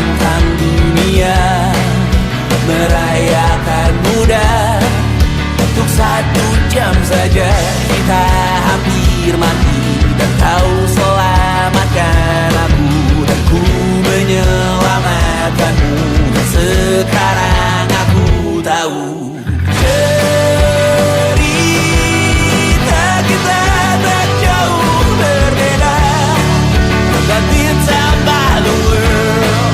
tentang dunia, merayakan muda. Untuk 1 jam saja kita hampir mati, dan kau selamatkan aku, dan ku menyelamatkanmu. Dan sekarang aku tahu cerita kita tak jauh berbeda. But it's about the world.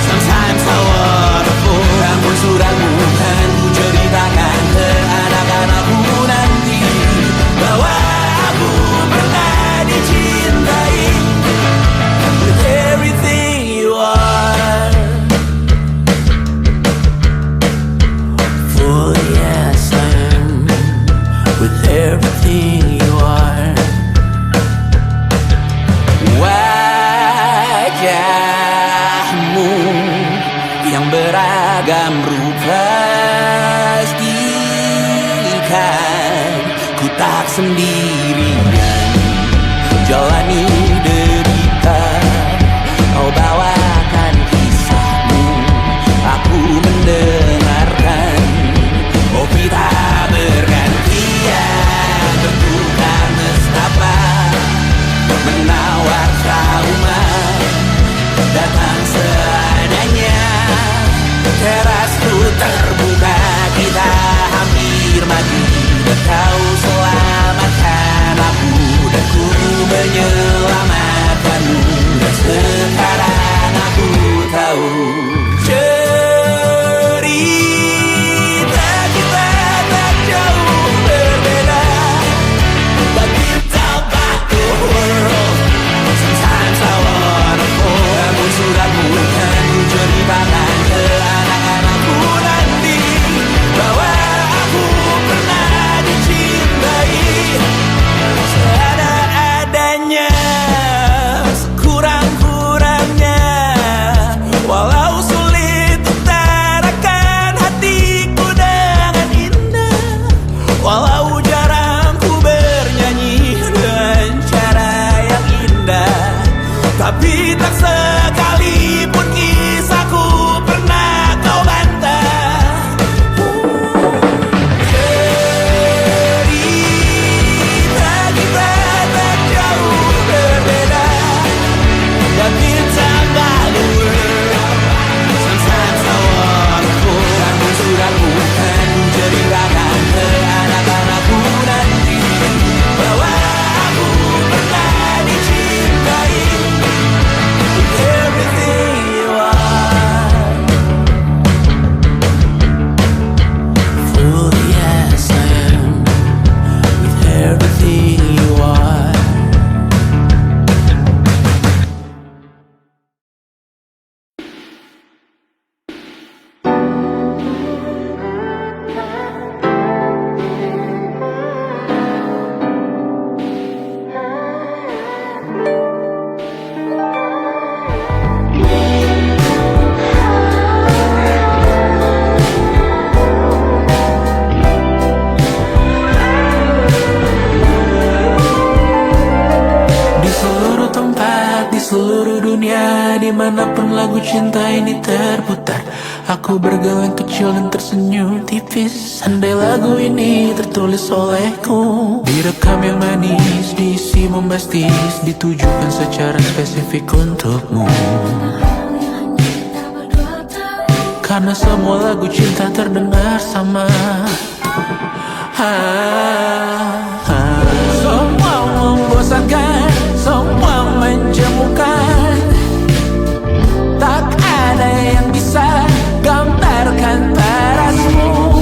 Sometimes I wanna fall. Namun suratmu kan ku ceritakan ke anak-anakku nanti, bahwa aku pernah dicintai with everything you are. For yes I am with everything you are. Wajahmu yang beragam rupa pastikan ku tak sendirian jalani derita. Kau bawakan kisahmu, aku mendengarkan. Oh kita bergantian bertukar nestapa, menawar trauma datang seadanya. Terasku terbuka, kita hampir mati, dan kau selamatkan aku, dan ku menyelamatkanmu. Dan sekarang aku tahu cerita kita tak jauh berbeda. But it's about the world. Sometimes I wanna fall. Namun suratmu kan ku ceritakan ke anak-anakku nanti, bahwa aku pernah dicintai seada-adanya, sekurang-kurangnya. Walau sulit utarakan hatiku dengan indah, walau jarang ku bernyanyi dengan cara yang indah, tapi tak sekalipun kisahku pernah kau bantah. Cerita kita tak jauh berbeda, but it's about the world. Sometimes I wanna fall. Namun suratmu kan ku ceritakan ke anak-anakku nanti, bahwa aku pernah dicintai with everything you are. Full yes I am with everything you are. Di seluruh tempat, di seluruh dunia, dimanapun lagu cinta ini terputar, aku bergeleng kecil dan tersenyum tipis. Andai lagu ini tertulis olehku, direkam yang manis, diisi bombastis, ditujukan secara spesifik untukmu. Karena semua lagu cinta terdengar sama. Semua membosankan, semua menjemukan, tak ada yang bisa gambarkan parasmu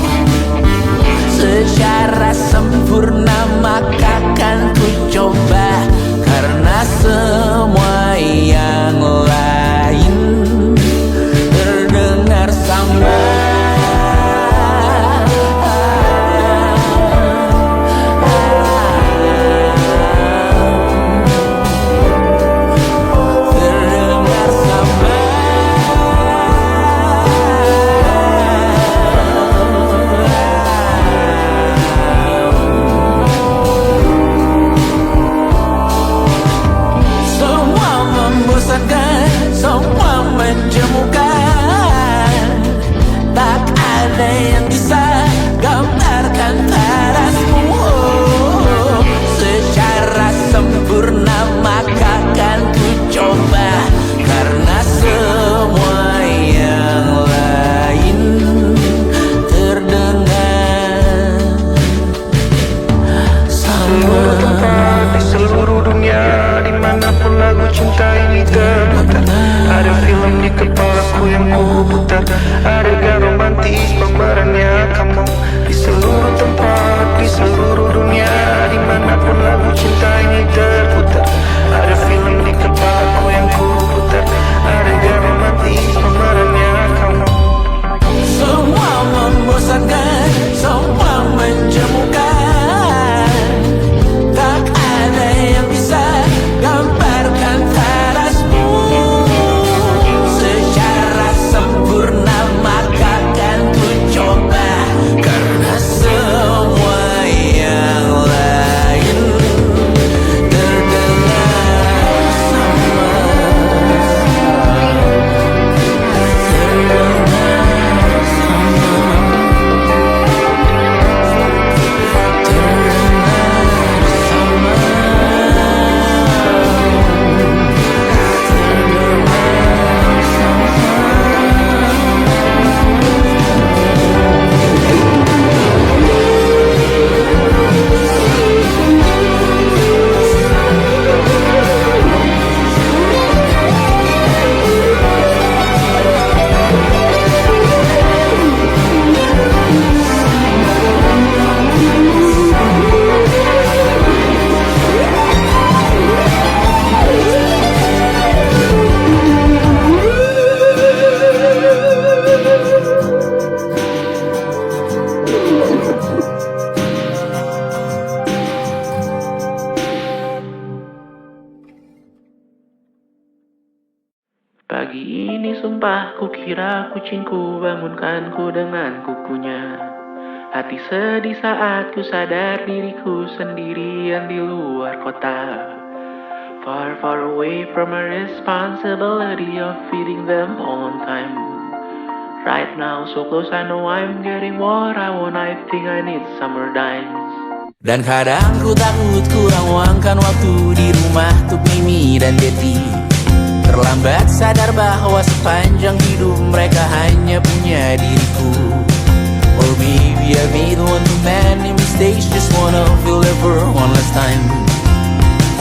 secara sempurna. Maka kan ku coba, karena semua yang lain terdengar sama. Kukira kucingku bangunkanku dengan kukunya. Hati sedih saat ku sadar diriku sendirian di luar kota. Far, far away from my responsibility of feeding them on time. Right now, so close, I know I'm getting what I want. I think I need summer dimes. Dan kadang ku takut kurang luangkan waktu di rumah untuk Mimi dan Betty. Terlambat sadar bahwa sepanjang hidup mereka hanya punya diriku. Or maybe I made one too many mistakes, just wanna feel ever one last time.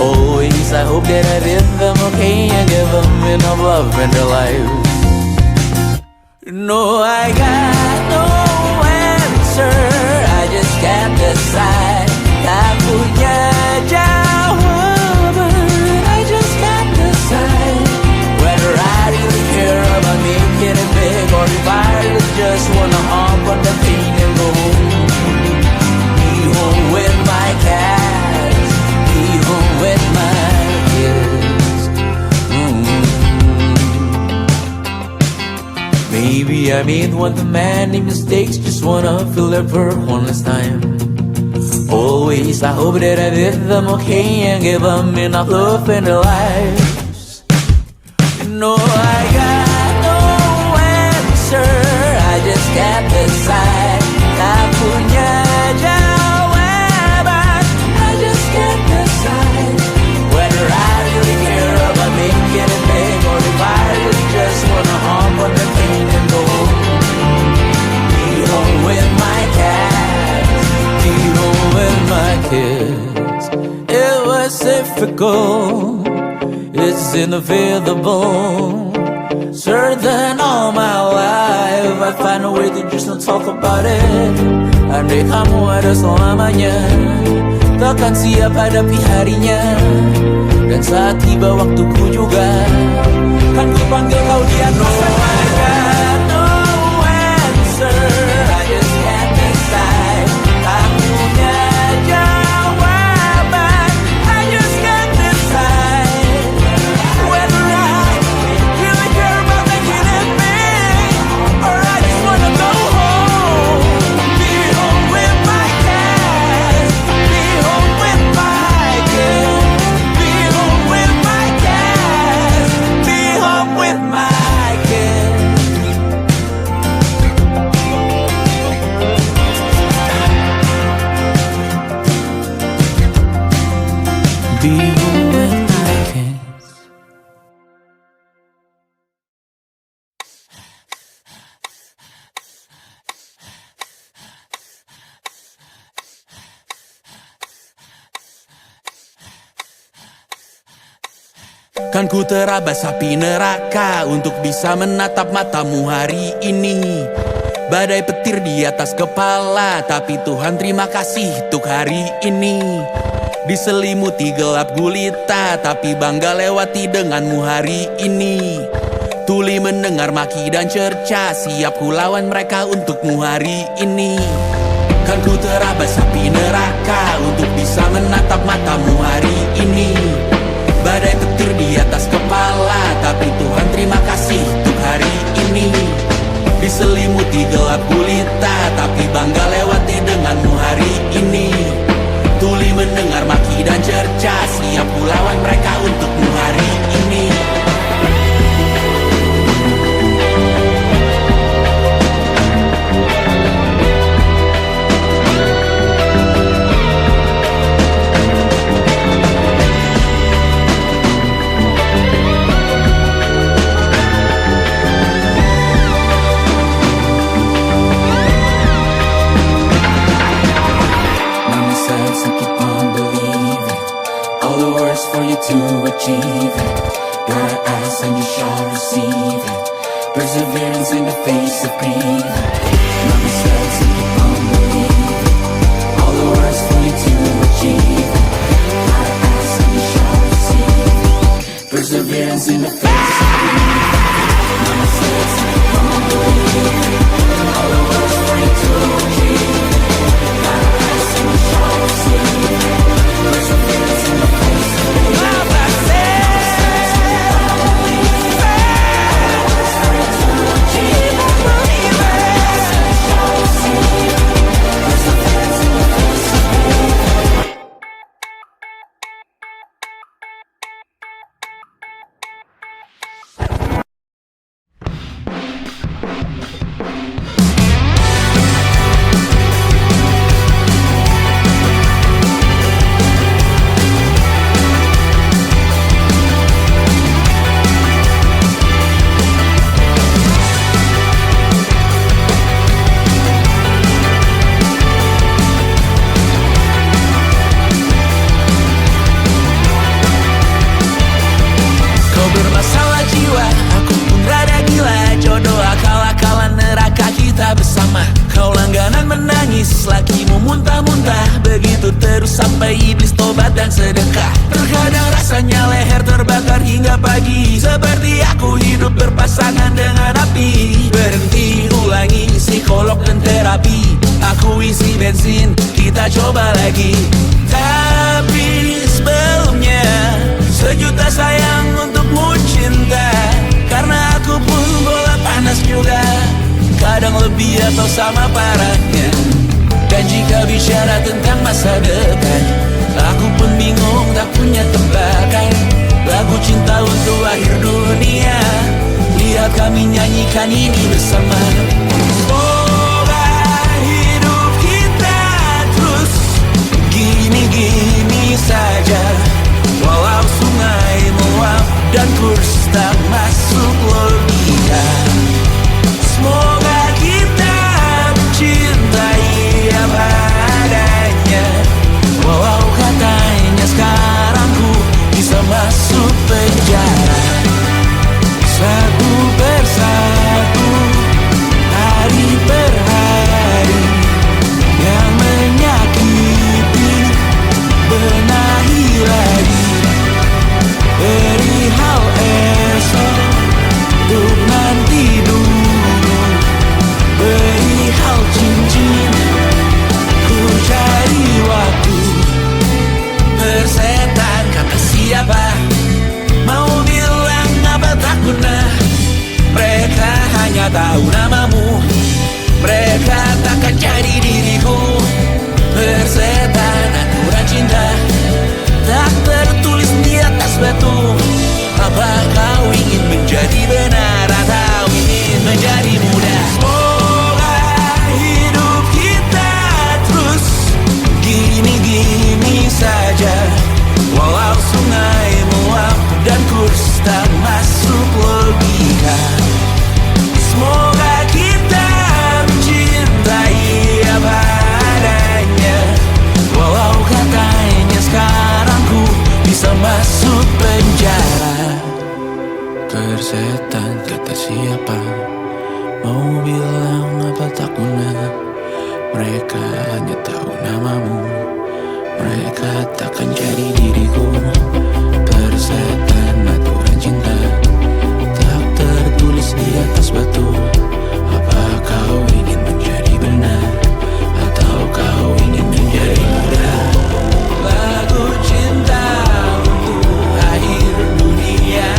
Always I hope that I did them okay and give them enough love in their lives. No, I got no answer, I just can't decide. Tak punya jawaban, I just can't decide whether I really care about making it big, or if I really just wanna hop on the plane and go home. Be home with my cats, be home with my kids. Maybe I made one too many mistakes, just wanna feel ever one last time. Always I hope that I did them okay and give them enough love in their lives. No, I got no answer, I just can't decide. Tak punya jawaban, I just can't decide whether I really care about making it big, or if I really just wanna hop on the plane and go home. Be home with my cats, be home with my kids. It was difficult, it's inevitable. Certain all my life I find a way to just not talk about it. Andai kamu ada selamanya, takkan siap hadapi harinya. Dan saat tiba waktuku juga, kan ku panggil kau di atas sana. No answer, I just can't decide. Tak punya jawaban, I just can't decide whether I really care about making it big, or I just wanna go home. Be home with my cats, be home with my kids, be home with my cats, be home with my kids. Be home with my kids. Kan ku terabas api neraka untuk bisa menatap matamu hari ini. Badai petir di atas kepala, tapi Tuhan terima kasih untuk hari ini. Diselimuti gelap gulita, tapi bangga lewati denganmu hari ini. Tuli mendengar maki dan cerca, siap ku lawan mereka untukmu hari ini. Kan ku terabas api neraka untuk bisa menatap matamu hari ini. Badai petir di atas kepala, tapi Tuhan terima kasih untuk hari ini. Diselimuti gelap gulita, tapi bangga lewati denganmu hari ini. Tuli mendengar maki dan cerca, siap ku lawan mereka untukmu hari ini. To achieve it, gotta ask and you shall receive it. Perseverance in the face of grief. Love yourselves and keep on believing. All the words for you to achieve it. Gotta ask and you shall receive it. Perseverance in the face of grief. Love yourselves and keep on believing. All the words for you to achieve it. Gotta ask and you shall receive it. Perseverance in the face of grief. Love yourselves and keep on believing. sholat dan sedekah. Terkadang rasanya leher terbakar hingga pagi, seperti aku hidup berpasangan dengan api. Berhenti, ulangi psikolog dan terapi. Aku isi bensin, kita coba lagi. Tapi sebelumnya, sejuta sayang untukmu cinta. Karena aku pun bola panas juga, kadang lebih atau sama parahnya. Dan jika bicara tentang masa depan, aku pun bingung tak punya tebakan. Lagu cinta untuk akhir dunia, lihat kami nyanyikan ini bersama. Semoga hidup kita terus gini-gini saja, walau sungai meluap dan kurs tak masuk logika. Semoga kita mencintai apa adanya, walau katanya sekarang ku bisa masuk penjara. Satu persatu, hari per hari, yang menyakiti benahi lagi. Perihal esok, untuk nanti dulu. Perihal cincin, ku cari waktu. Persetan kata siapa, mau bilang apa tak guna. Mereka hanya tahu namamu, mereka takkan jadi diriku. Persetan aturan cinta, tak tertulis di atas batu. Apa kau ingin menjadi benar atau ingin menjadi muda? Semoga hidup kita terus gini-gini saja, walau sungai meluap dan kurs tak masuk logika. Semoga kita mencintai apa adanya, walau katanya sekarang ku bisa masuk penjara. Persetan kata siapa, mau bilang apa tak guna. Mereka hanya tahu namamu, mereka takkan jadi diriku. Persetan aturan cinta, tak tertulis di atas batu. Apa kau ingin menjadi benar atau kau ingin menjadi muda? Lagu cinta untuk akhir dunia,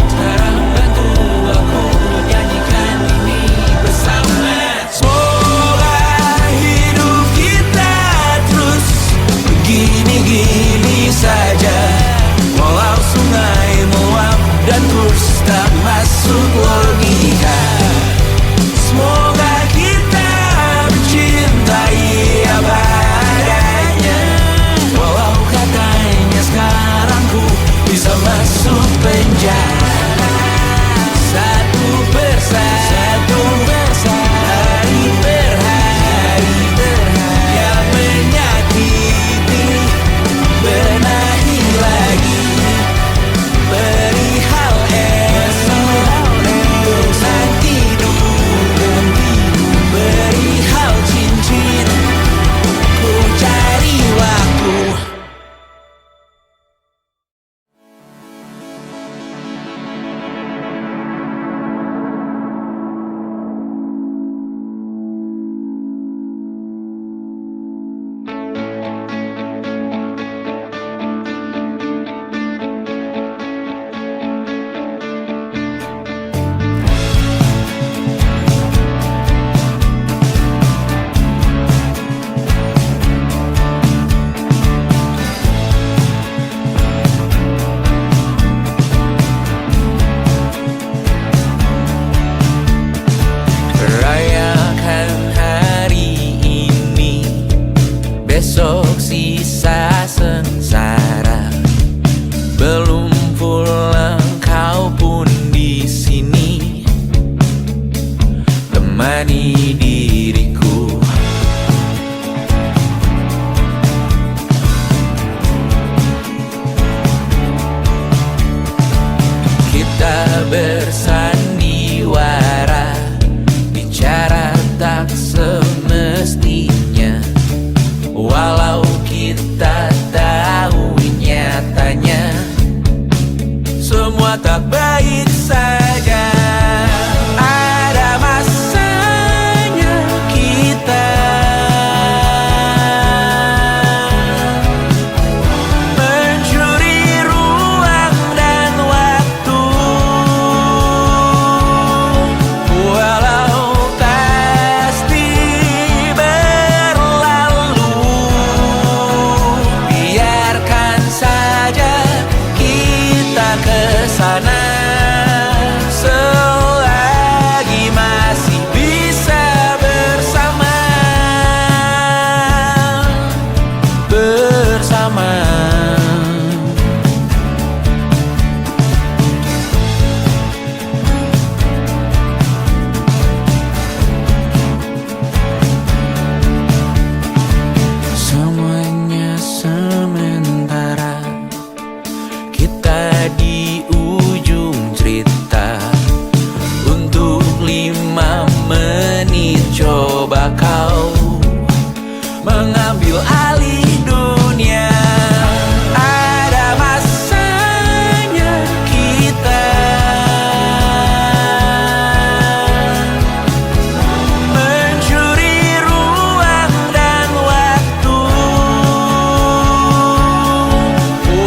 sekarang bantu aku nyanyikan ini bersama. Semoga hidup kita terus begini-gini saja, walau sungai meluap dan kurs tak masuk logika. Semoga kita mencintai apa adanya, walau katanya sekarang ku bisa masuk penjara. Satu persatu, hari per hari, yang menyakiti benahi lagi. Perihal esok, untuk nanti dulu. Perihal cincin, ku cari waktu. Rayakan hari ini, besok sisa sengsara. Belum pulang kau pun di sini, temani diriku. Kita bersandiwara, bicara tak semestinya, walau kita semua tak baik saja. Ada masanya kita mencuri ruang dan waktu, walau pasti berlalu. Biarkan saja kita kesana selagi masih bisa bersama. Semuanya sementara, kita di ujung cerita. Untuk 5 menit coba kau mengambil alih dunia. Ada masanya kita mencuri ruang dan waktu,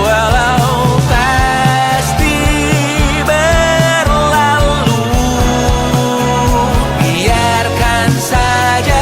walau pasti berlalu. Biarkan saja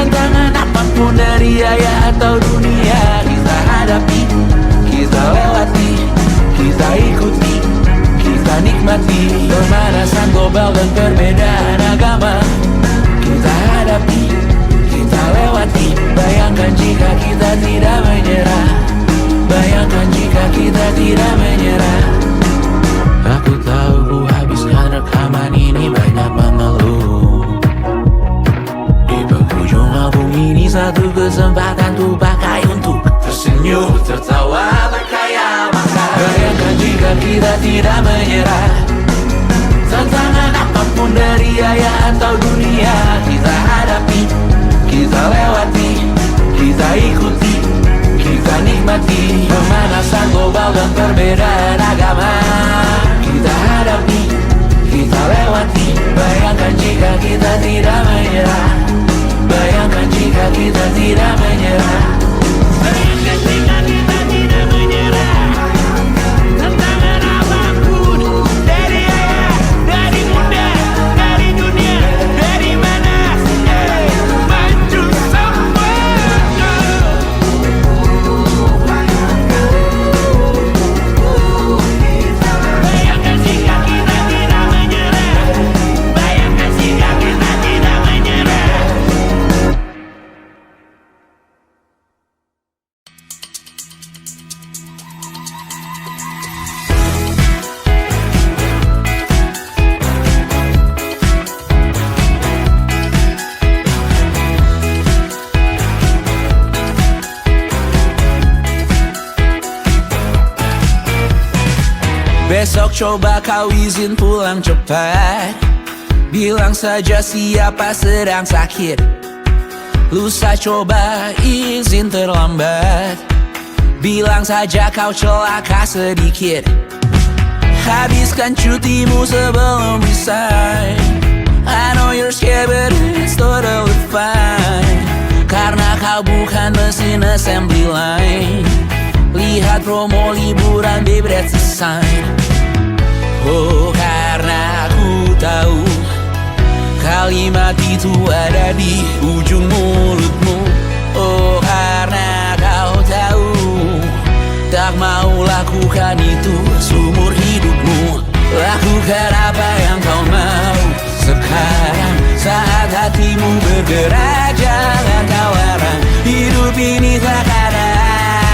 Tantangan apapun dari ayah atau dunia, kita hadapi, kita lewati, kita ikuti, kita nikmati. Pemanasan global dan perbedaan agama, kita hadapi, kita lewati. Bayangkan jika kita tidak menyerah, bayangkan jika kita tidak menyerah. Aku tahu ku habiskan rekaman ini banyak mengeluh. Di penghujung album ini satu kesempatan tuh pakai untuk tersenyum, tertawa, berkaya maka. Bayangkan jika kita tidak menyerah, tantangan apapun dari ayah atau dunia, kita hadapi, kita lewati, kita ikuti, kita nikmati. Pemanasan global dan perbedaan agama, kita hadapi, kita lewati. Bayangkan jika kita tidak menyerah, bayangkan jika kita tidak menyerah. Bayangkan jika kita tidak menyerah. Tantangan apapun dari ayah, dari bunda, dari dunia, dari mana, maju semua. Bayangkan jika kita tidak menyerah, bayangkan jika kita tidak menyerah. Besok coba kau izin pulang cepat, bilang saja siapa sedang sakit. Lusa coba izin terlambat, bilang saja kau celaka sedikit. Habiskan cutimu sebelum resign. I know you're scared but it's totally fine, karena kau bukan mesin assembly line. Lihat promo liburan, babe, that's a sign. Oh, karena aku tahu kalimat itu ada di ujung mulutmu. Oh, karena kau tahu tak mau lakukan itu seumur hidupmu. Lakukan apa yang kau mau sekarang, saat hatimu bergerak. Jangan kau larang, hidup ini tak ada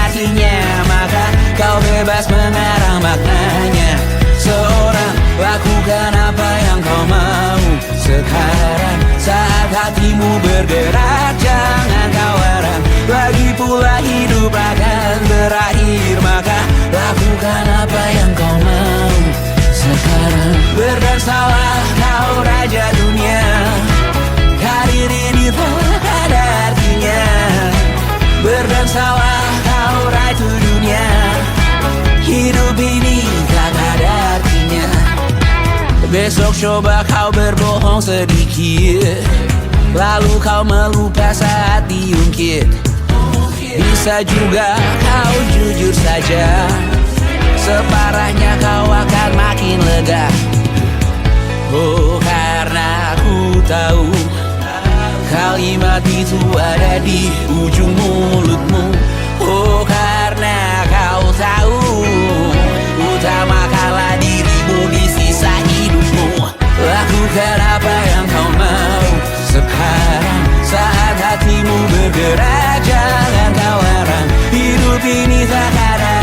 artinya, maka kau bebas mengarang maknanya. Seorang, lakukan apa yang kau mau sekarang, saat hatimu bergerak. Jangan kau larang, lagi pula hidup akan berakhir, maka lakukan apa yang kau mau sekarang. Berdansalah kau raja dunia, karir ini tak ada artinya. Berdansalah kau ratu dunia, hidup ini tak ada artinya. Besok coba kau berbohong sedikit, lalu kau melupa saat diungkit. Bisa juga kau jujur saja, separahnya kau akan makin lega. Oh, karena aku tahu kalimat itu ada di ujung mulutmu. Oh, karena kau tahu utamakanlah dirimu di sisa hidupmu. Lakukan apa yang kau mau sekarang, saat hatimu bergerak. Jangan kau larang, hidup ini tak ada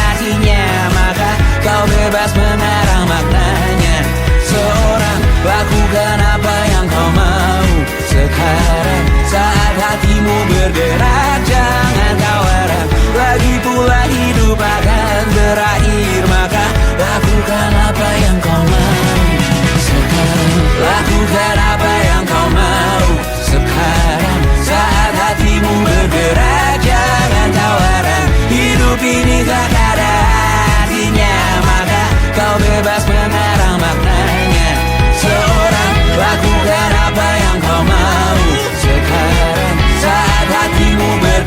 artinya, maka kau bebas mengarang maknanya. Seorang, lakukan apa yang kau mau sekarang, saat hatimu bergerak. Jangan kau larang, lagi pula hidup akan berakhir, maka lakukan apa yang kau mau sekarang. Lakukan apa yang kau mau sekarang, saat hatimu bergerak. Jangan kau larang, hidup ini tak ada artinya, maka kau bebas mengarang maknanya. Seorang, lakukan apa yang kau mau sekarang, saat hatimu bergerak.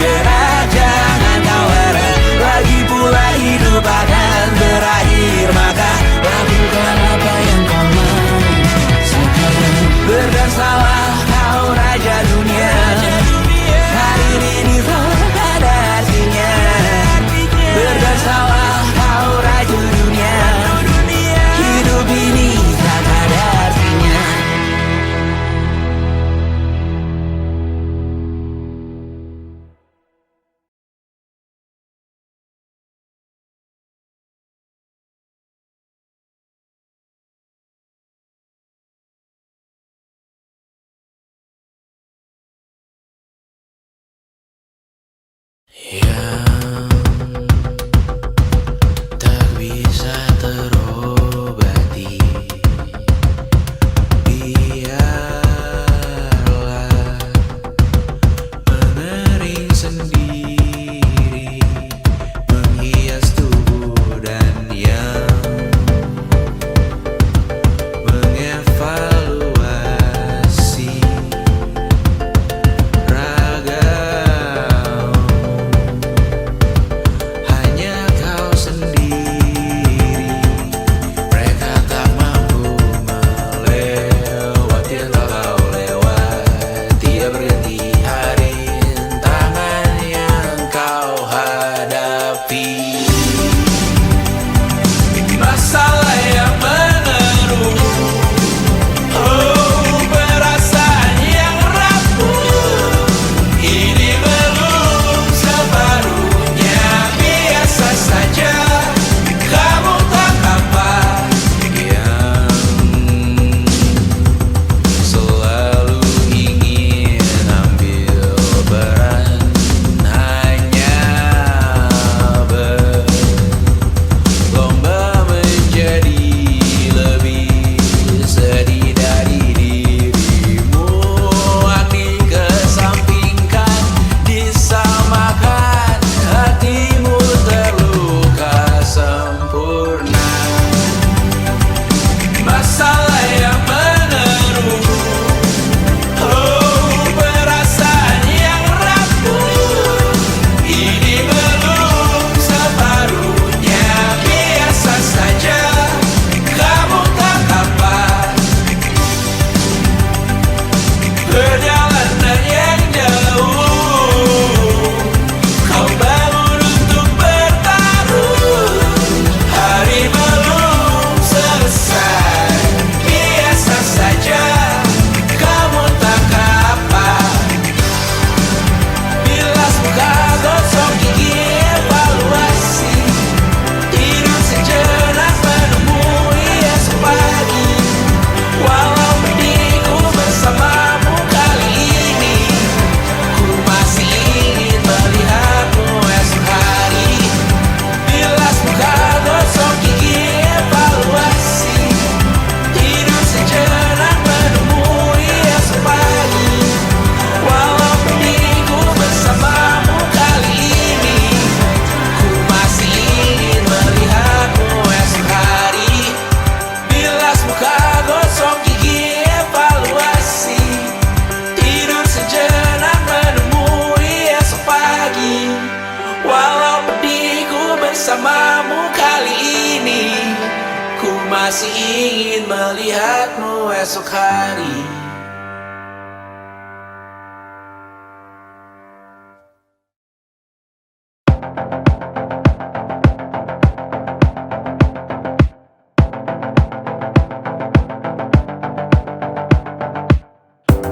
masih ingin melihatmu esok hari.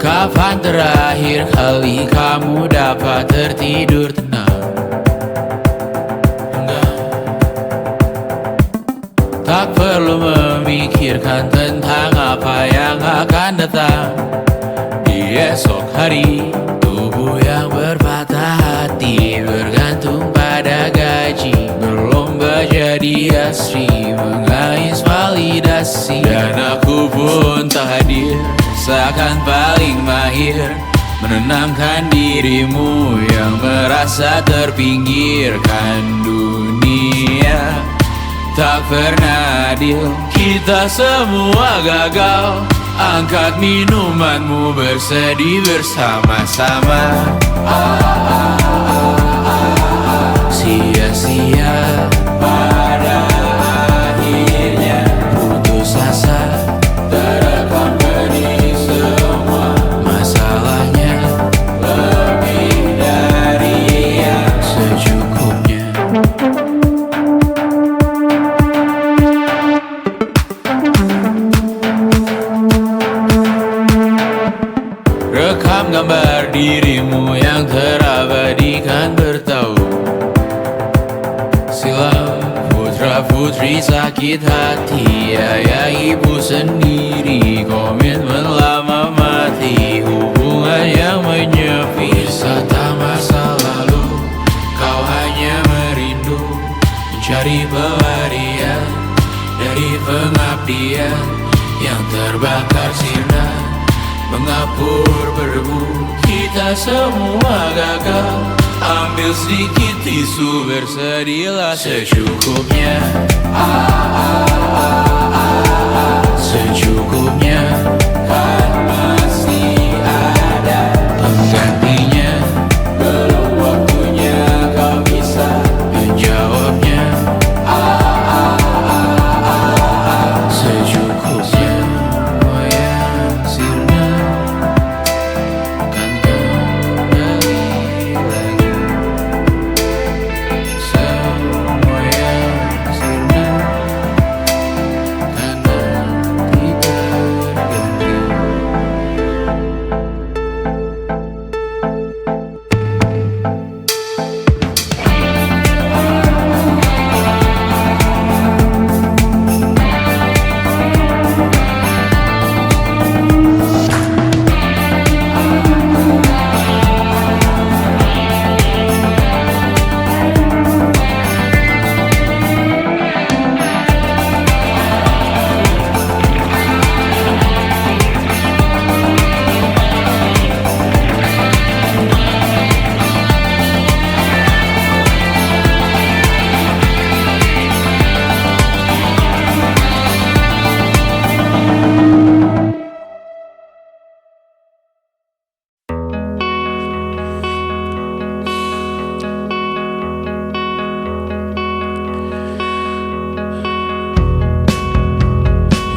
Kapan terakhir kali kamu dapat tertidur tenang? Enggak. Tak perlu memikirkan tentang apa yang akan datang di esok hari. Tubuh yang berpatah hati bergantung pada gaji, berlomba jadi asri, mengais validasi. Dan aku pun tak hadir, seakan paling mahir menenangkan dirimu yang merasa terpinggirkan dunia. Tak pernah adil, kita semua gagal. Angkat minumanmu, bersedih bersama-sama. Sia-sia pada akhirnya putus asa, terekam benih semua. Masalahnya lebih dari yang secukupnya. Rekam gambar dirimu yang terabadikan bertahun silam. Putra putri sakit hati, ayah ibu sendiri, komitmen lama mati, hubungan yang menyepi. Wisata masa lalu, kau hanya merindu, mencari pelarian dari pengabdian yang terbakar sirna, mengapur berdebu. Kita semua gagal. Ambil sedikit tisu, bersedihlah secukupnya. Secukupnya, kan masih ada penggantinya. Belum waktunya kau bisa menjawabnya. Secukupnya, wayang sirna kan kembali lagi. Semua yang sirna kan nanti terganti.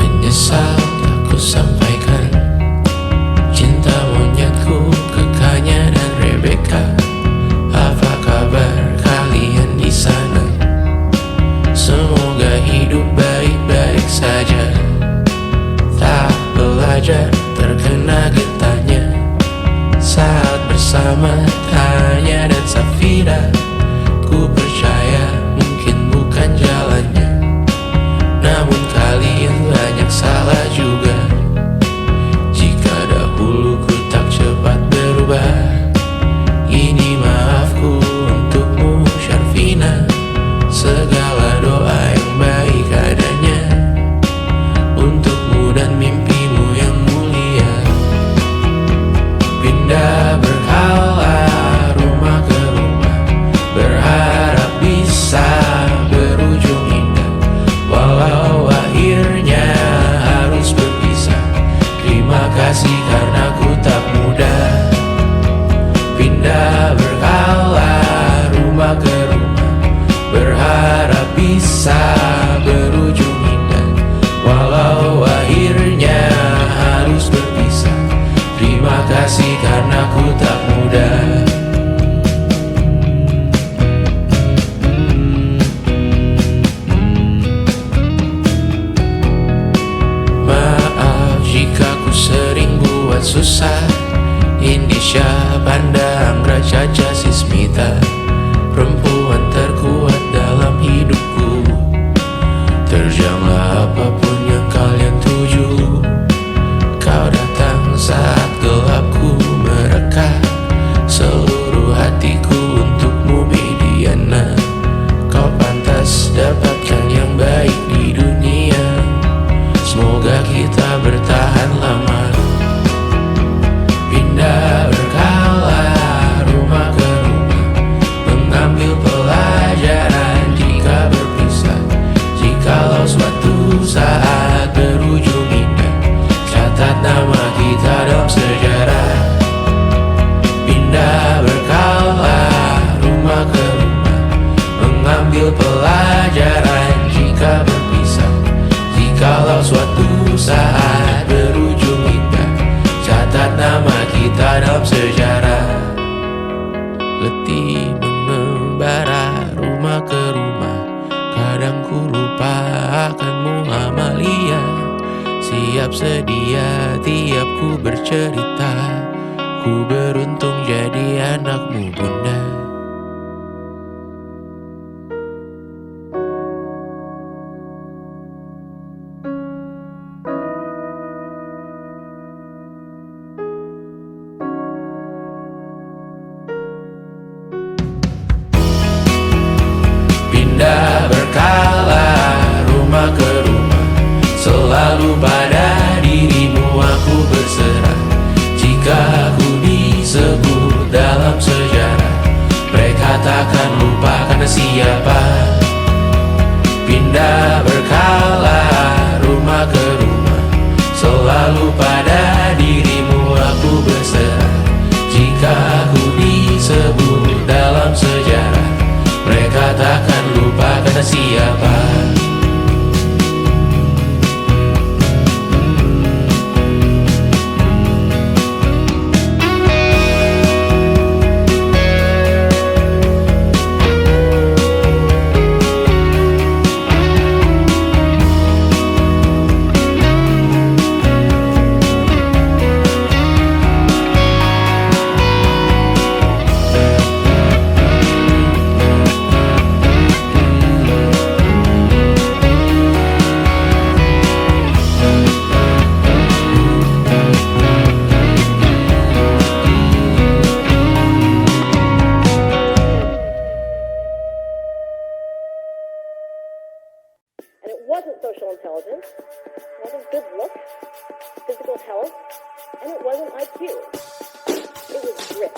Menyesal aku sampaikan cinta monyetku ke Kanya dan Rebecca. Apa kabar kalian di sana? Semoga hidup baik-baik saja. Tak belajar terkena getahnya saat bersama Tanya dan Safira. Ku percaya mungkin bukan jalannya, namun kalian banyak salah juga. Jika dahulu ku tak cepat berubah, ini maafku untukmu Syarfina. Segala doa yang baik adanya untukmu dan mimpimu yang mulia. Pindah berkala rumah ke rumah, berharap bisa berujung indah. Walau akhirnya harus berpisah, terima kasih karena ku tak mudah. Pindah berkala rumah ke rumah, berharap bisa berujung indah. pandang Raja Sismita, perempuan terkuat dalam hidupku. Terjanglah apapun yang kalian tuju. Kau datang saat gelapku mereka, seluruh hatiku untukmu Mediana. Kau pantas dapatkan yang baik di dunia. Semoga kita bertahan lama. Pindah berkala rumah ke rumah, mengambil pelajaran jika berpisah. Jikalau suatu saat berujung indah, catat nama kita dalam sejarah. Pindah berkala rumah ke rumah, mengambil pelajaran jika berpisah. Jikalau suatu saat berujung indah, catat nama kita dalam sejarah. Letih mengembara rumah ke rumah, kadang ku lupa akanmu Amalia. Siap sedia tiap ku bercerita, ku beruntung jadi anakmu bunda. Pindah berkala rumah ke rumah, selalu pada dirimu aku berserah. Jika aku disebut dalam sejarah, mereka takkan lupa karena siapa. Pindah berkala rumah ke rumah, selalu pada dirimu aku berserah. Jika aku disebut dalam sejarah, mereka takkan lupa karena siapa. And it wasn't social intelligence, it wasn't good looks, physical health, and it wasn't IQ. It was grit.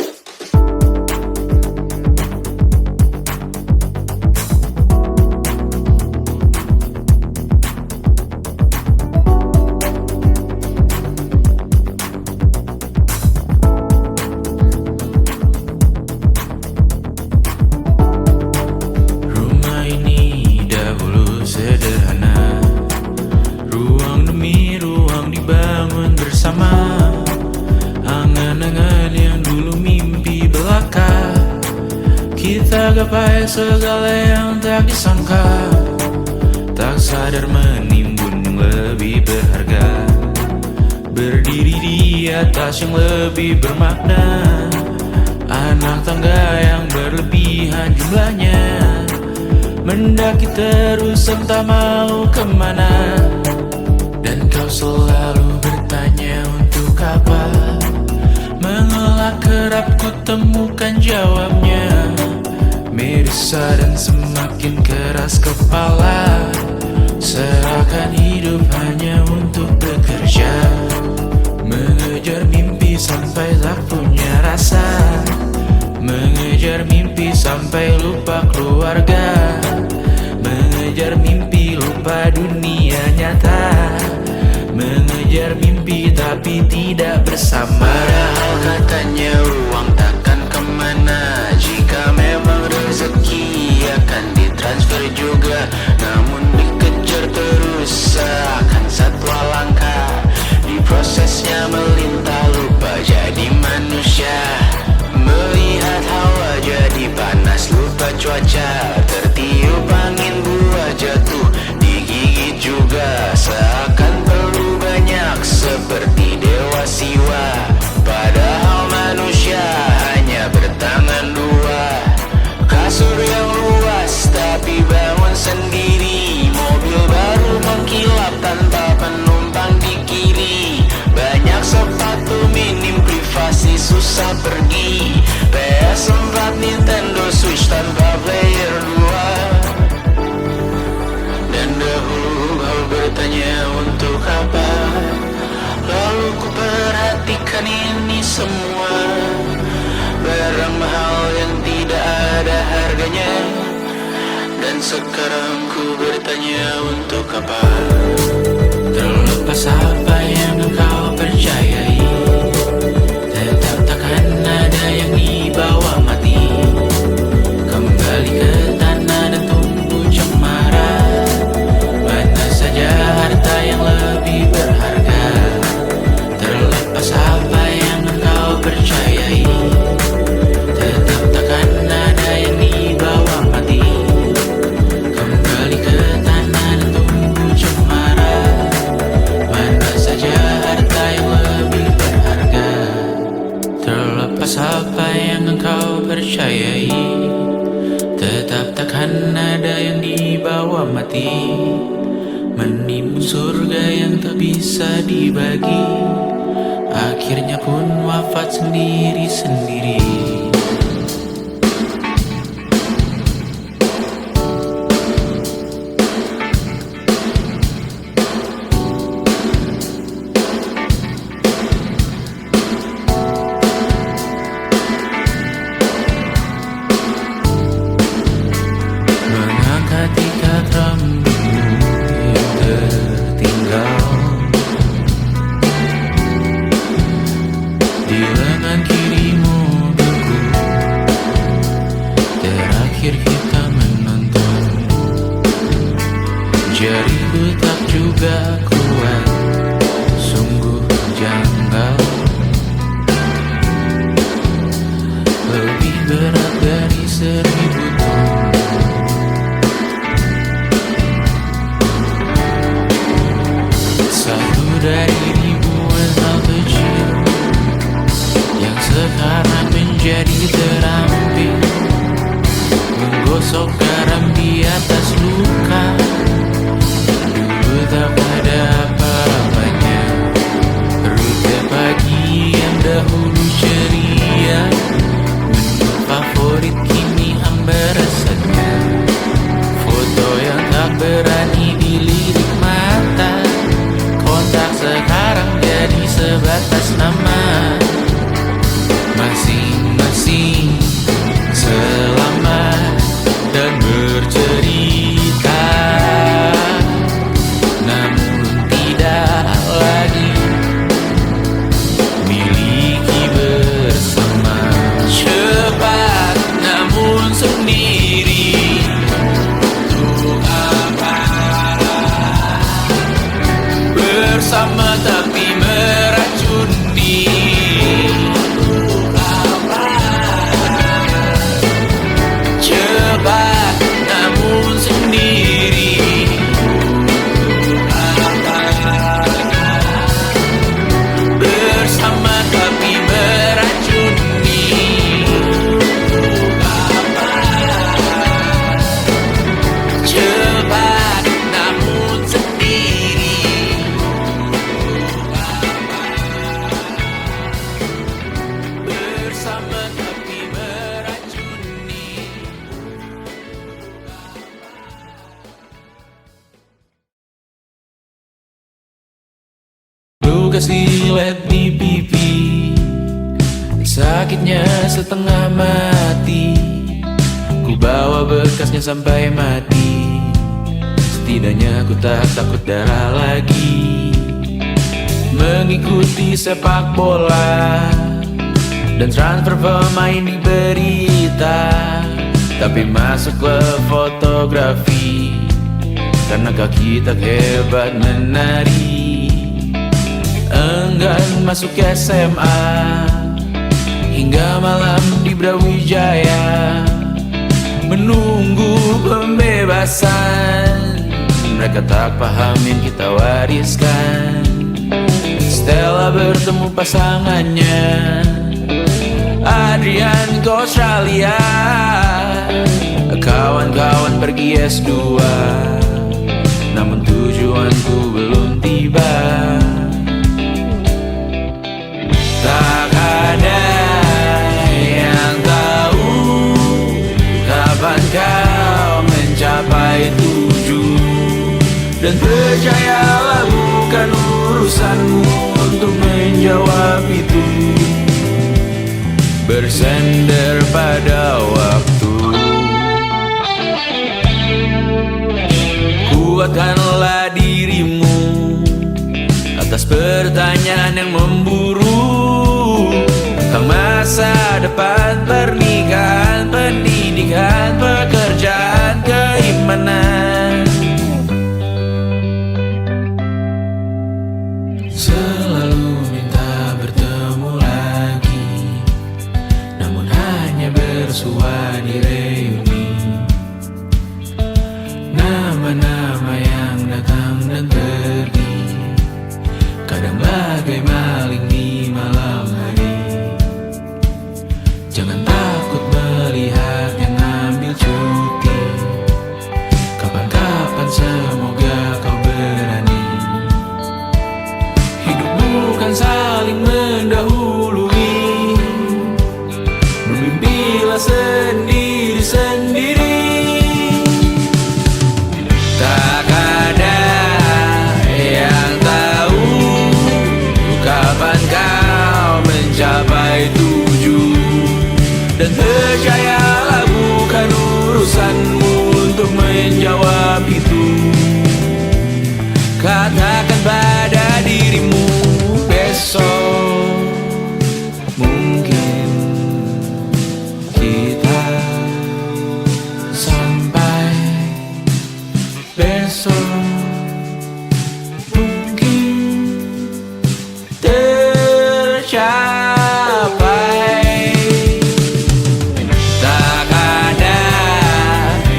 Rumah ini dahulu sederhana, ruang demi ruang dibangun bersama. Angan-angan yang dulu mimpi belaka, kita gapai segala yang tak disangka. Tak sadar menimbun yang lebih berharga, berdiri di atas yang lebih bermakna. Anak tangga yang berlebihan jumlahnya, mendaki terus entah mau kemana. Dan kau selalu bertanya untuk apa, mengelak kerap ku temukan jawabnya. Merisa dan semakin keras kepala, serahkan hidup hanya untuk bekerja. Mengejar mimpi sampai tak punya rasa, mengejar mimpi sampai lupa keluarga, mengejar mimpi lupa dunia nyata, mengejar mimpi tapi tidak bersama. Padahal katanya uang takkan kemana, jika memang rezeki akan ditransfer juga. Namun dikejar terus seakan satwa langka, di prosesnya melintah lupa jadi manusia. Melihat hawa jadi panas lupa cuaca, tertiup angin buah jatuh digigit juga. Seakan perlu banyak seperti dewa siwa, padahal manusia susah pergi. PS4, Nintendo Switch tanpa player 2. Dan dahulu kau bertanya untuk apa, lalu ku perhatikan ini semua. Barang mahal yang tidak ada harganya. Dan sekarang ku bertanya untuk apa. Terlepas apa yang engkau percayai, tetap takkan ada yang dibawa mati. Kembali ke tanah dan tumbuh cemara. Mana saja harta yang lebih berharga. Terlepas apa yang engkau percayai, tetap takkan ada yang dibawa mati. Kembali ke tanah dan tumbuh cemara. Mana saja harta yang lebih berharga. Terlepas apa yang engkau percayai, tetap takkan ada yang dibawa mati. Menimbun surga yang tak bisa dibagi, akhirnya pun wafat sendiri-sendiri. Mengangkat ikat rambutmu yang tertinggal di lengan kirimu beku. Terakhir kita menonton, jariku tak juga kuat, sungguh janggal. Lebih berat dari 1000 ton. Satu dari ribuan hal kecil yang sekarang menjadi terampil. Menggosok garam di atas luka. Dulu tak ada apa-apanya. Rute pagi yang dahulu ceria, menu favorit kini hambar rasanya. Foto yang tak berani dilirik mata, kontak sekarang jadi sebatas nama. Masing-masing selamat dan bercerita, namun tidak lagi miliki bersama. Cepat namun sendiri, untuk apa? Bersama tapi meracuni. Untuk apa? Cepat namun sendiri. Untuk apa? Bersama tapi meracuni. Untuk apa? Cepat namun sendiri. Bersama tapi meracuni. Luka silet di pipi, sakitnya setengah mati. Ku bawa bekasnya sampai mati. Setidaknya ku tak takut darah lagi. Mengikuti sepak bola dan transfer pemain di berita, tapi masuk ke fotografi karena kaki tak hebat menari. Enggan masuk SMA hingga malam di Brawijaya, menunggu pembebasan. Mereka tak paham yang kita wariskan. Stella bertemu pasangannya, Adrian ke Australia. Kawan-kawan pergi S2, namun tujuanku belum tiba. Tak ada Dan percayalah bukan urusanmu untuk menjawab itu. Bersender pada waktu. Kuatkanlah dirimu atas pertanyaan yang memburu tentang masa depan, pernikahan, pendidikan, pekerjaan, keimanan. Selalu minta bertemu lagi, namun hanya bersua di reuni. Nama-nama yang datang dan pergi, kadang bagai maling di malam hari. Jangan takut melihat yang ambil cuti, kapan-kapan semoga kau berani. Hidup bukan saling mendahului, bermimpilah sendiri-sendiri. Tak ada yang tahu kapan kau mencapai tujuh. Dan percayalah bukan urusanmu untuk menjawab itu. Katakan pada dirimu besok mungkin kita sampai. Besok mungkin tercapai. Tak ada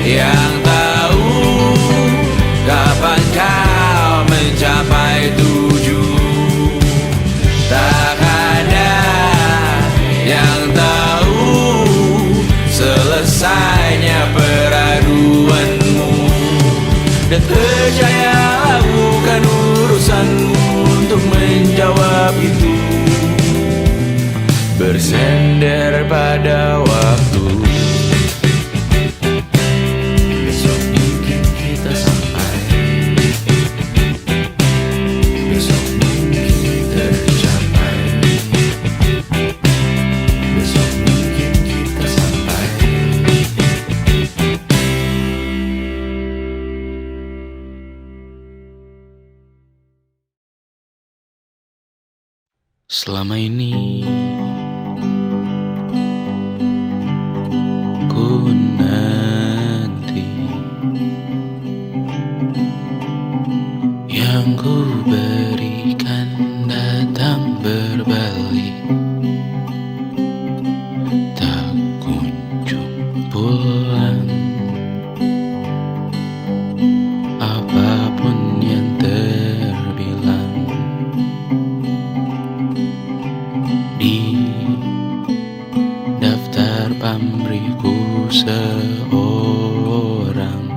yang tahu kapan kau mencapai tujuh. Tak ada yang tahu selesainya peraduanmu. Dan percayalah bukan urusanmu untuk menjawab itu. Bersender pada waktu. Besok mungkin kita sampai. Besok mungkin tercapai. Besok mungkin kita sampai. Selama ini ku nanti yang ku berikan datang berbalik, tak kunjung pulang. Apapun yang terbilang di daftar pamrihku seorang,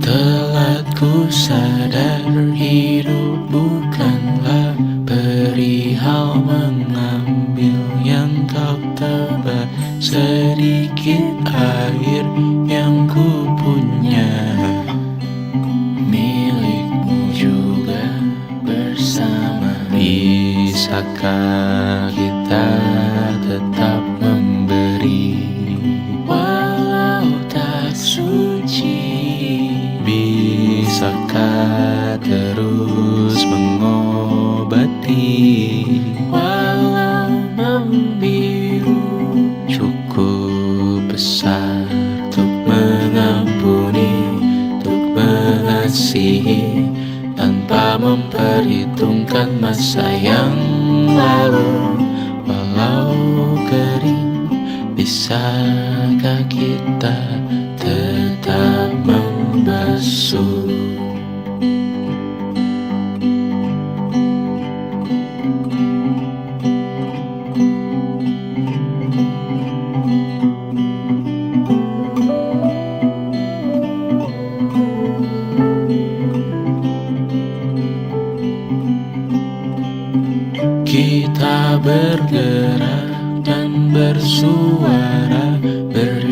telah ku sadar hidup bukanlah perihal mengambil yang kau tebar. Sedikit air yang ku punya milikmu juga bersama. Bisakah kita tetap memberi walau tak suci? Bisakah terus mengobati walau membiru? Cukup besar untuk mengampuni, untuk mengasihi, tanpa memperhitungkan masa yang lalu. Walau kering, bisakah kita tetap membasuh? Kita bergerak dan bersuara,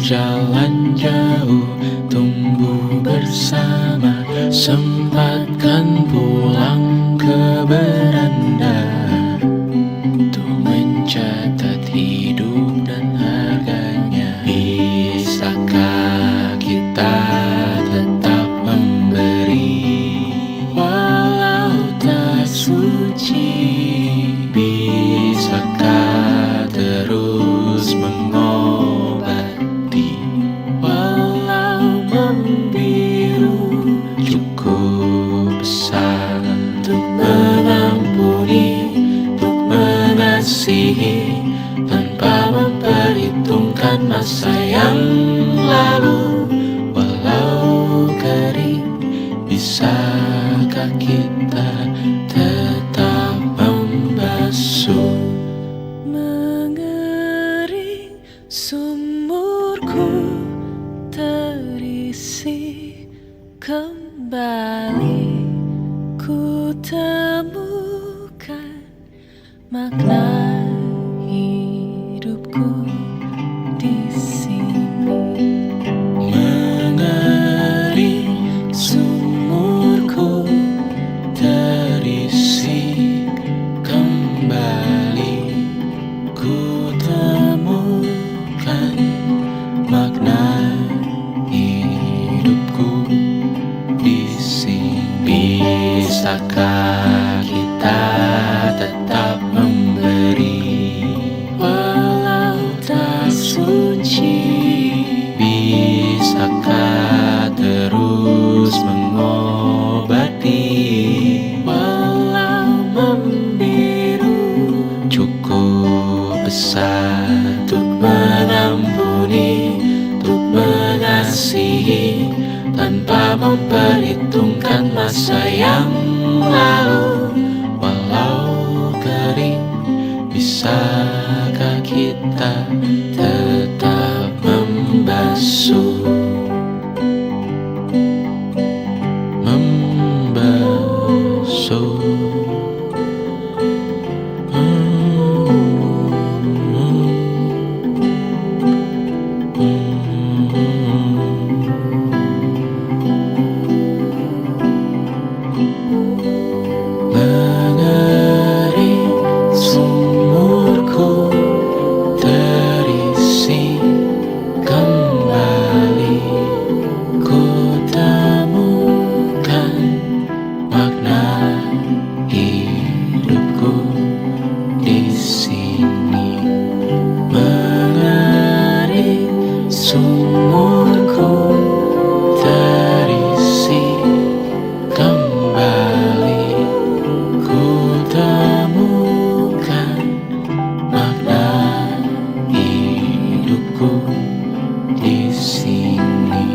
berjalan jauh, tumbuh bersama, sempatkan pulang ke beranda untuk mencatat hidup dan harganya. Bisakah kita tetap memberi walau tak suci? Bisakah terus mengobati walau membiru? Cukup besar untuk mengampuni, untuk mengasihi, tanpa memperhitungkan masa yang lalu. Walau kering, bisakah kita tetap membasuh? Mengering sumurku terisi kembali, ku temukan makna hidupku di sini. Mengering sumurku terisi kembali, ku temukan makna hidupku di sini. Bisakah kita tetap memberi walau tak suci? Bisakah terus mengobati walau membiru? Cukup besar untuk mengampuni, untuk mengasihi, tanpa memperhitungkan masa yang lalu. Walau kering, bisakah kita tetap membasuh? Membasuh. Mengering sumurku terisi kembali, ku temukan makna hidupku di sini. Mengering sumurku terisi kembali, ku temukan makna hidupku di sini.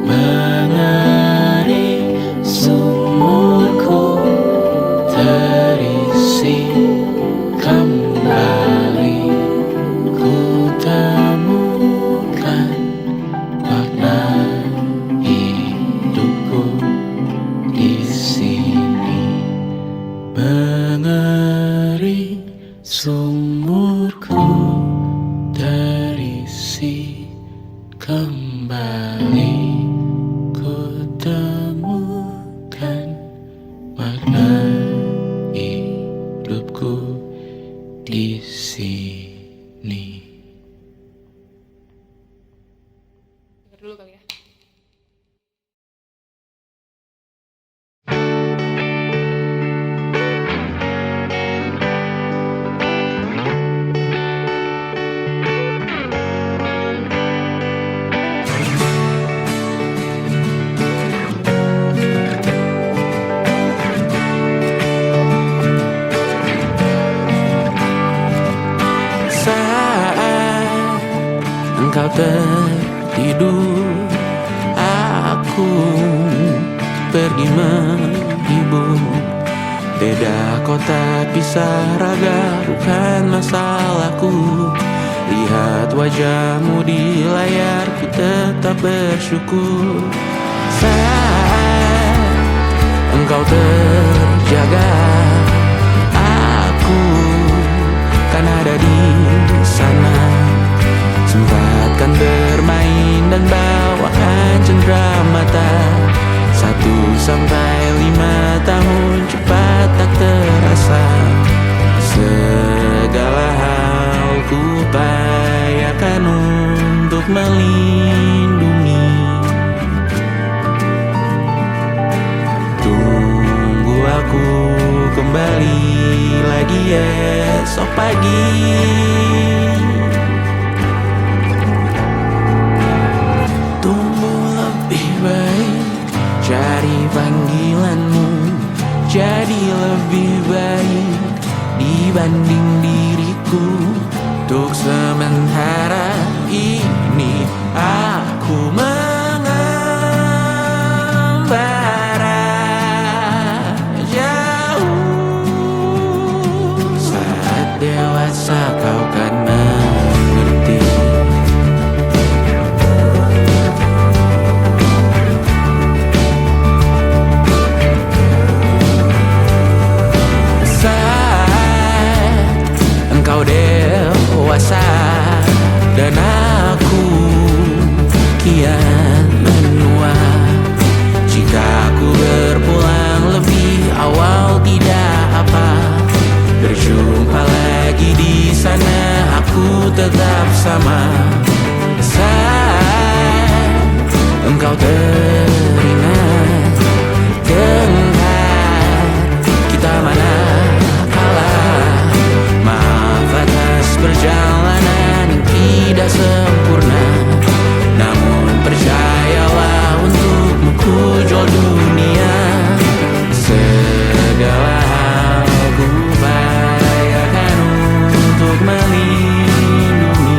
Mengering sumurku terisi kembali, ku temukan makna hidupku di sini. Mengering sumurku terisi kembali, ku temukan makna hidupku di sini. Dulu kali ya. Saat engkau tertidur, aku pergi menghibur. Beda kota, pisah raga, bukan masalahku. Lihat wajahmu di layar, ku tetap bersyukur. Saat engkau terjaga, aku kan ada di sana. Sempatkan melindungi. Tunggu aku kembali lagi esok pagi. Tumbuh lebih baik, cari panggilanmu, jadi lebih baik dibanding diriku. Untuk sementara ini aku mengembara jauh. Saat dewasa kau kan mengerti. Saat engkau dewasa dan aku kian menua. Jika aku berpulang lebih awal tidak apa, berjumpa lagi di sana aku tetap sama. Saat engkau teringat tentang kita mana kalah. Maaf atas perjalanan yang tidak sempurna, namun percayalah untukmu ku jual dunia. Segala hal ku upayakan untuk melindungi.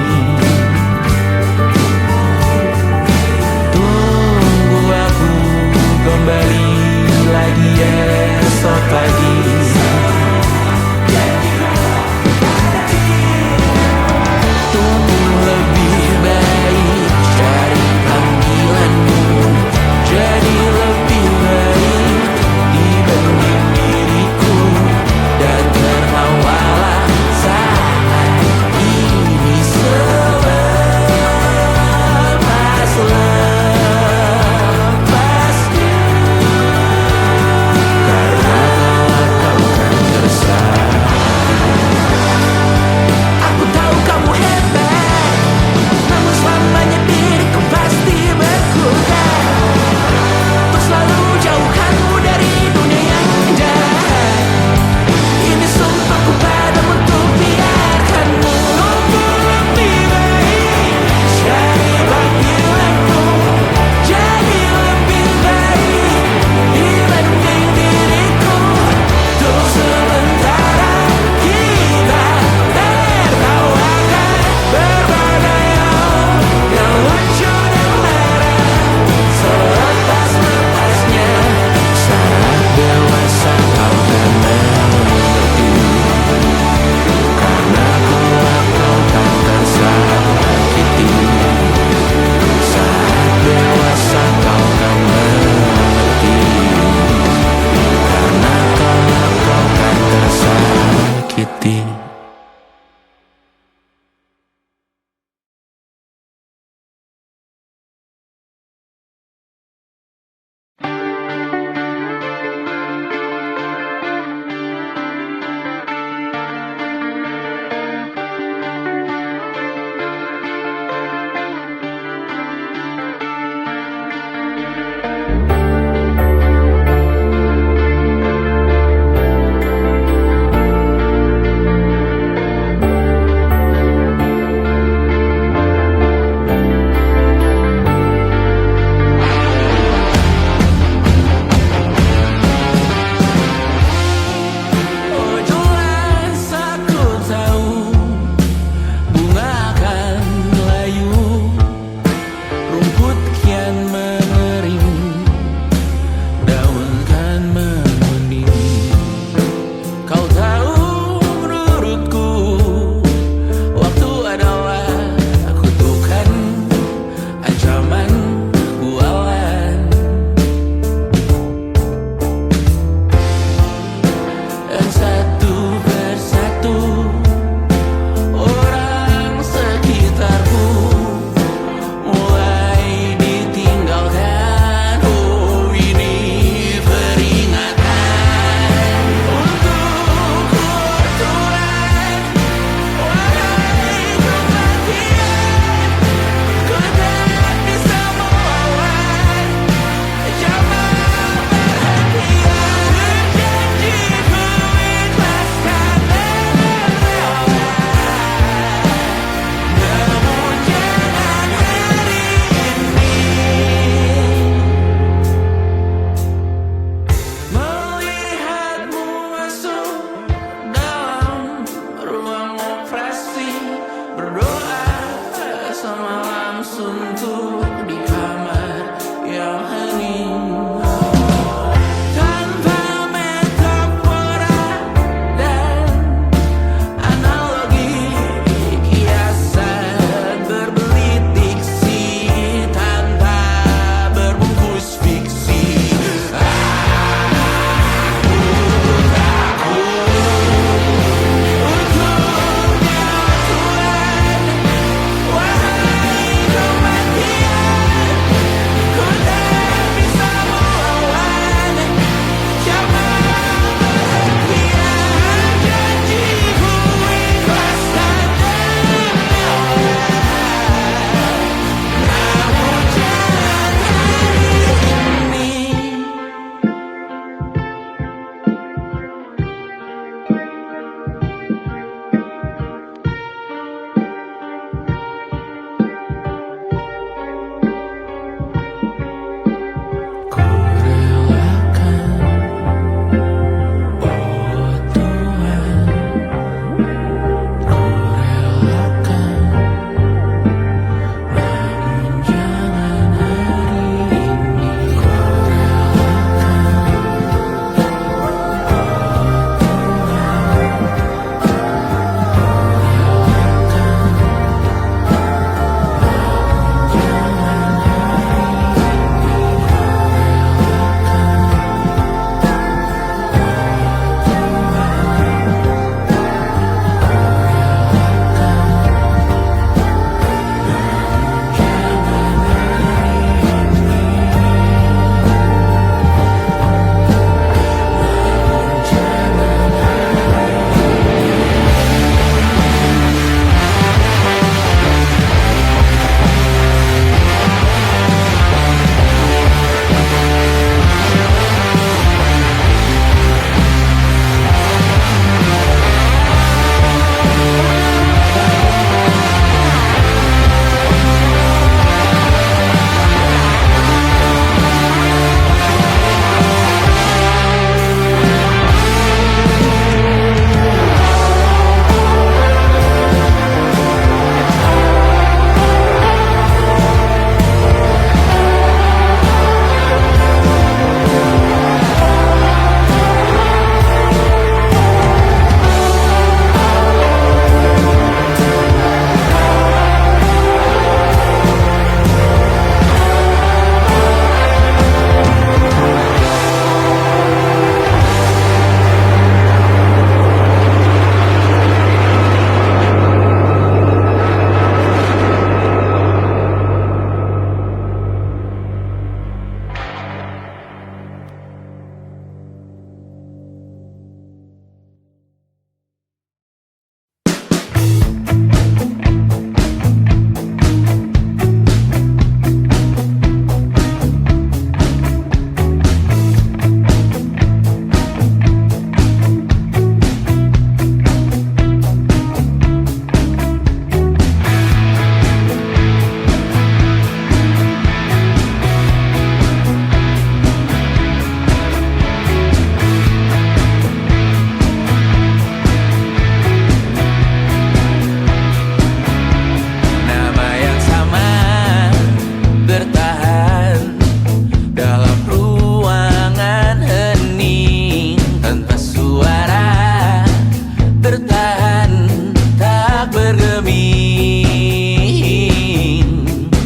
cermin.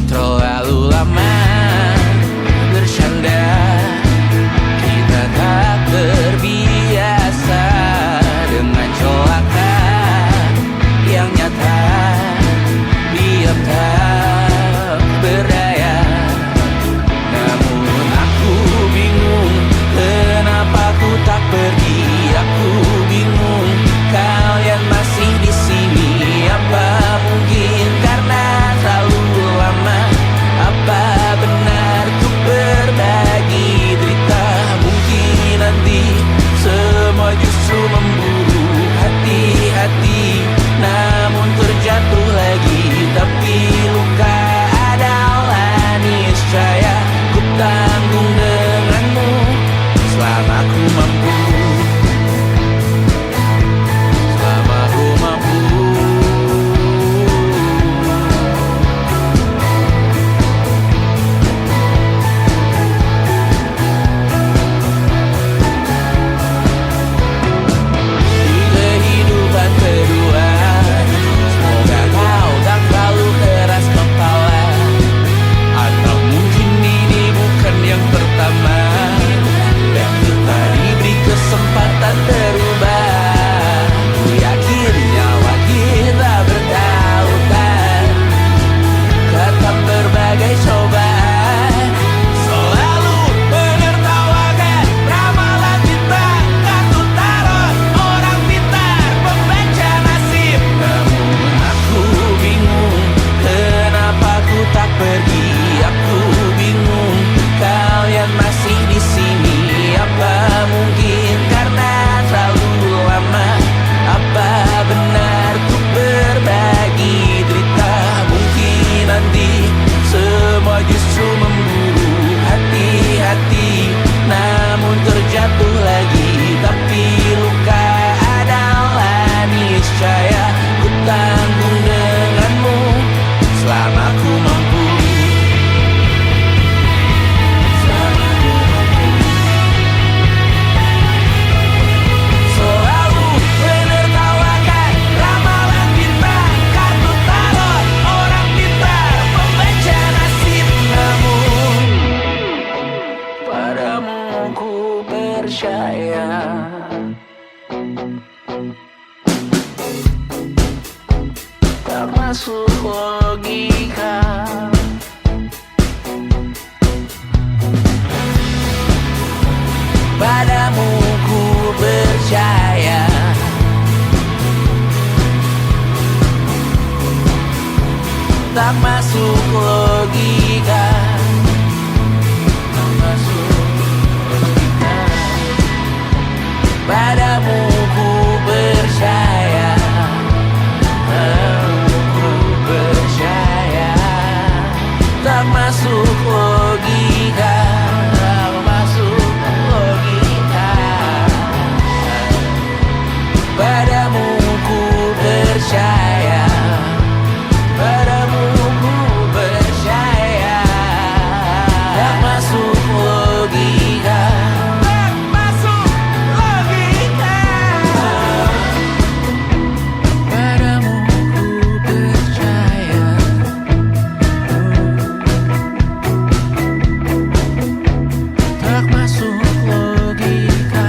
Terlalu lama bersandar, kita tak terbiasa dengan celaka yang nyata. Diam tak berdaya, namun aku bingung kenapa ku tak pergi. Aku bingung kalian masih di sini. Apa mungkin karena terlalu lama? Apa benar ku berbagi derita? Mungkin nanti semua justru memburu hati-hati, namun terjatuh lagi. Tapi luka adalah niscaya, ku tanggung denganmu selama ku mampu. Selama ku mampu. Di kehidupan kedua, semoga kau tak terlalu keras kepala. Atau mungkin ini bukan yang pertama, dan kita diberi kesempatan berubah. Ku yakin nyawa kita bertautan, tetap berbagai cobaan. Selalu menertawakan ramalan cinta, kartu tarot orang pintar, pembaca nasib. Namun aku bingung kenapa ku tak pergi. Aku bingung kalian masih di sini. Apa mungkin karena terlalu lama? Apa benar ku berbagi derita? Mungkin nanti semua justru memburu hati-hati, namun terjatuh lagi. Tapi luka adalah niscaya, ku tanggung denganmu selama ku mampu. Selama ku mampu. Selalu menertawakan ramalan bintang, kartu tarot orang pintar, pembaca nasib. Namun padamu ku percaya, tak masuk logika. Padamu ku percaya, tak masuk logika. Tak masuk logika. Padamu ku percaya, padamu ku percaya, tak masuk logika. Tak masuk logika. Padamu ku percaya, padamu ku percaya, tak masuk logika. Tak masuk logika. Padamu ku percaya, tak masuk logika.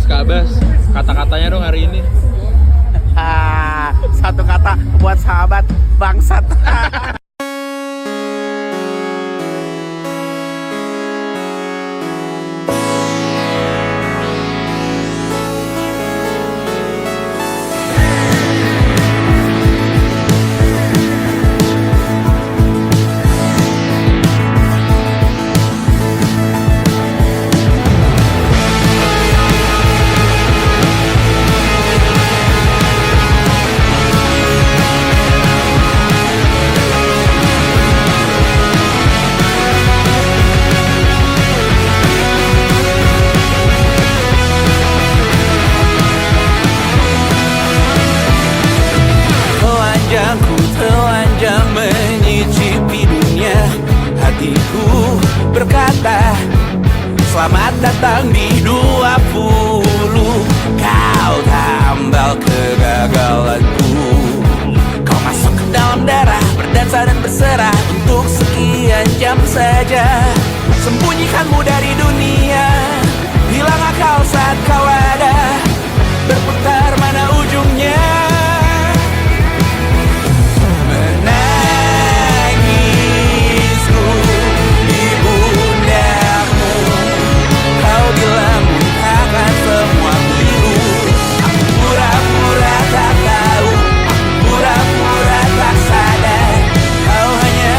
Kak Bas, kata-katanya dong hari ini. Satu kata buat sahabat bangsat. Selamat datang di 20. Kau tambal kegagalanku. Kau masuk ke dalam darah, berdansa dan berserah untuk sekian jam saja. Sembunyikanmu dari dunia, hilang akal saat kau ada. Berputar mana ujungnya? Menangisku di pundamu. Kau bilang lupakan semua pilu. Aku pura-pura tak tahu, aku pura-pura tak sadar. Kau hanya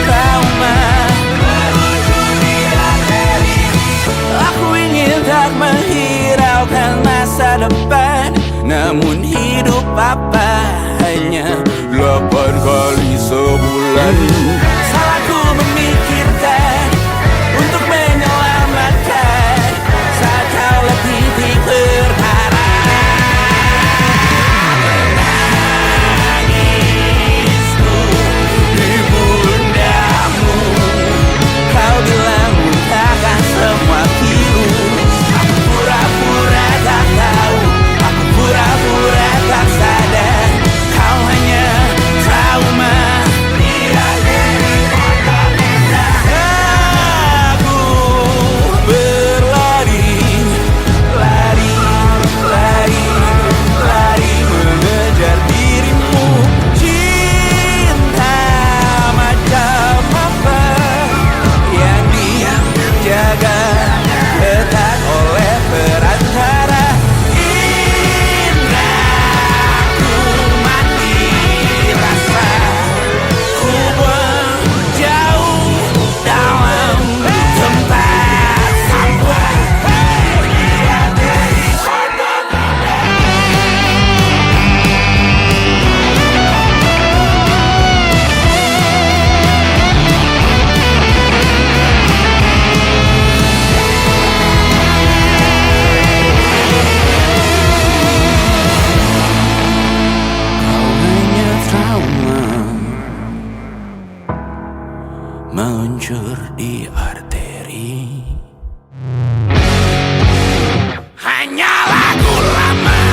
trauma berujung di arteri. Aku ingin tak menghiraukan masa depan, namun hidup apa hanya 8 kali sebulan. Salahku memikirkan untuk menyelamatkan saat kau letih berharap. Menangisku di pundamu. Kau bilang lupakan semua pilu. Aku pura-pura tak tahu, aku pura-pura tak sadar. Kau hanya trauma. Aku berlari, lari, lari, lari mengejar dirimu. Cinta macam apa yang dijaga ketat oleh perantara inderaku? Mati rasa, ku buang jauh dalam tempat sampah. Kau hanya trauma meluncur di arteri. Hanya lagu lama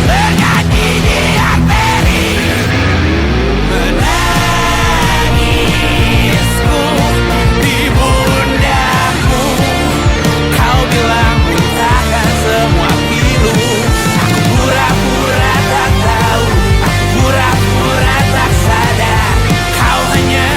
bernyanyi di arteri. Menangisku di pundamu. Kau bilang lupakan semua pilu. Aku pura-pura tak tahu, aku pura-pura tak sadar. Kau hanya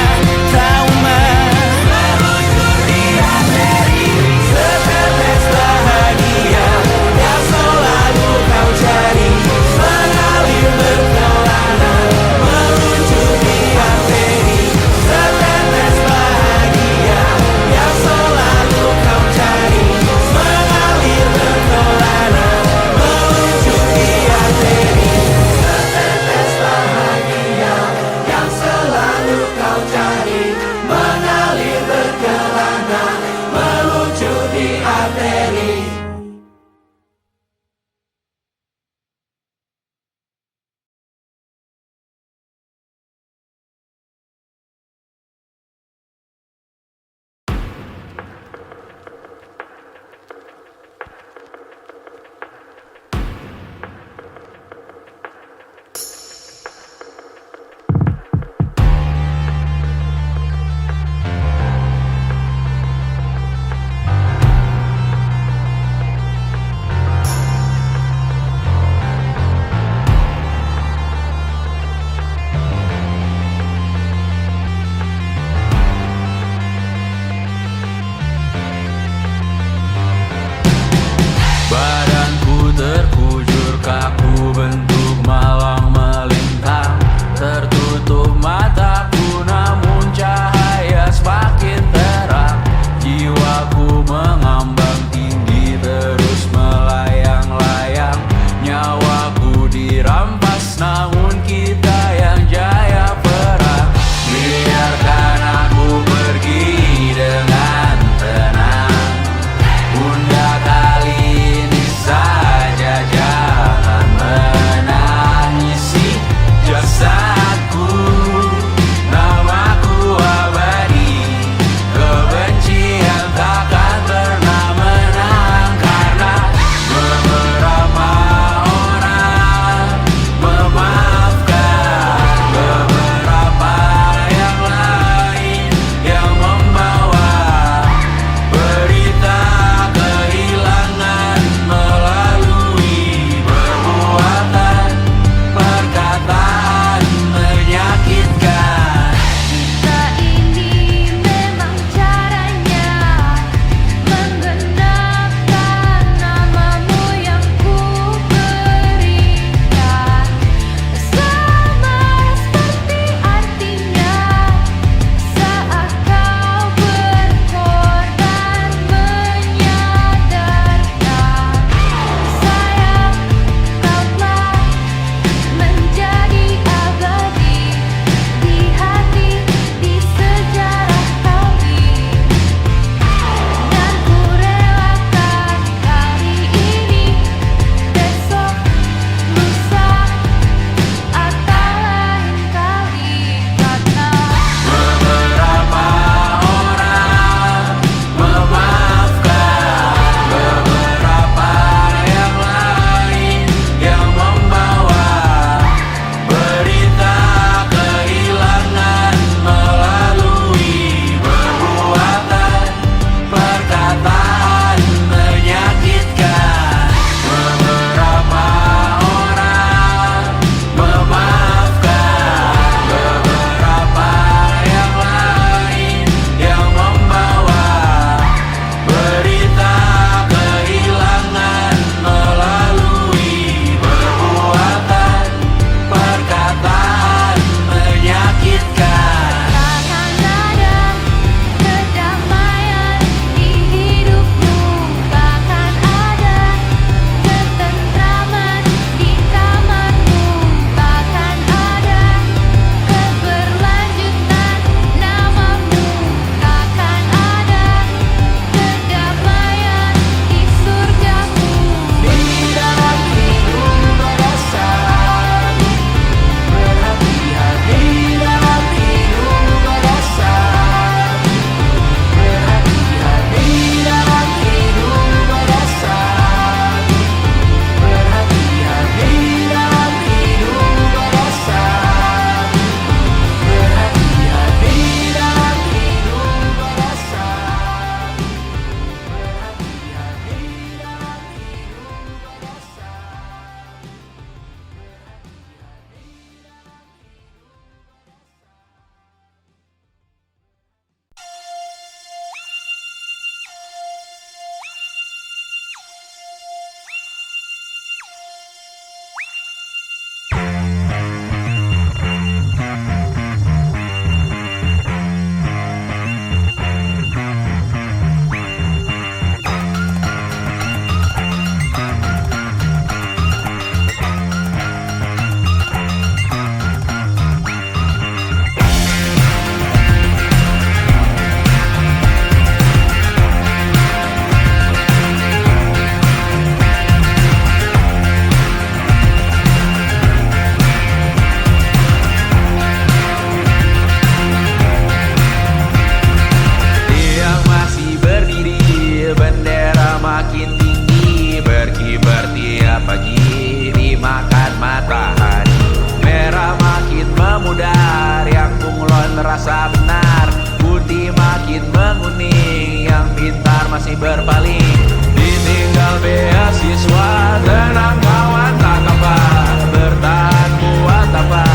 merasa benar. Budi makin menguning, yang pintar masih berpaling. Ditinggal beasiswa, tenang kawan tak kabar. Bertahan buat apa,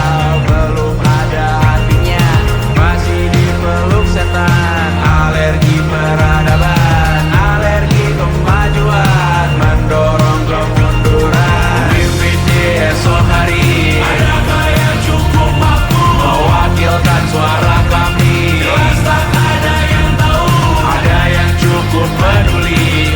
belum ada artinya. Masih dipeluk setan, alergi peradaban, alergi kemajuan, mendorong kemunduran. Mimpi esok hari, adakah yang cukup mampu mewakilkan suara kami? Jelas tak ada yang tahu, ada yang cukup peduli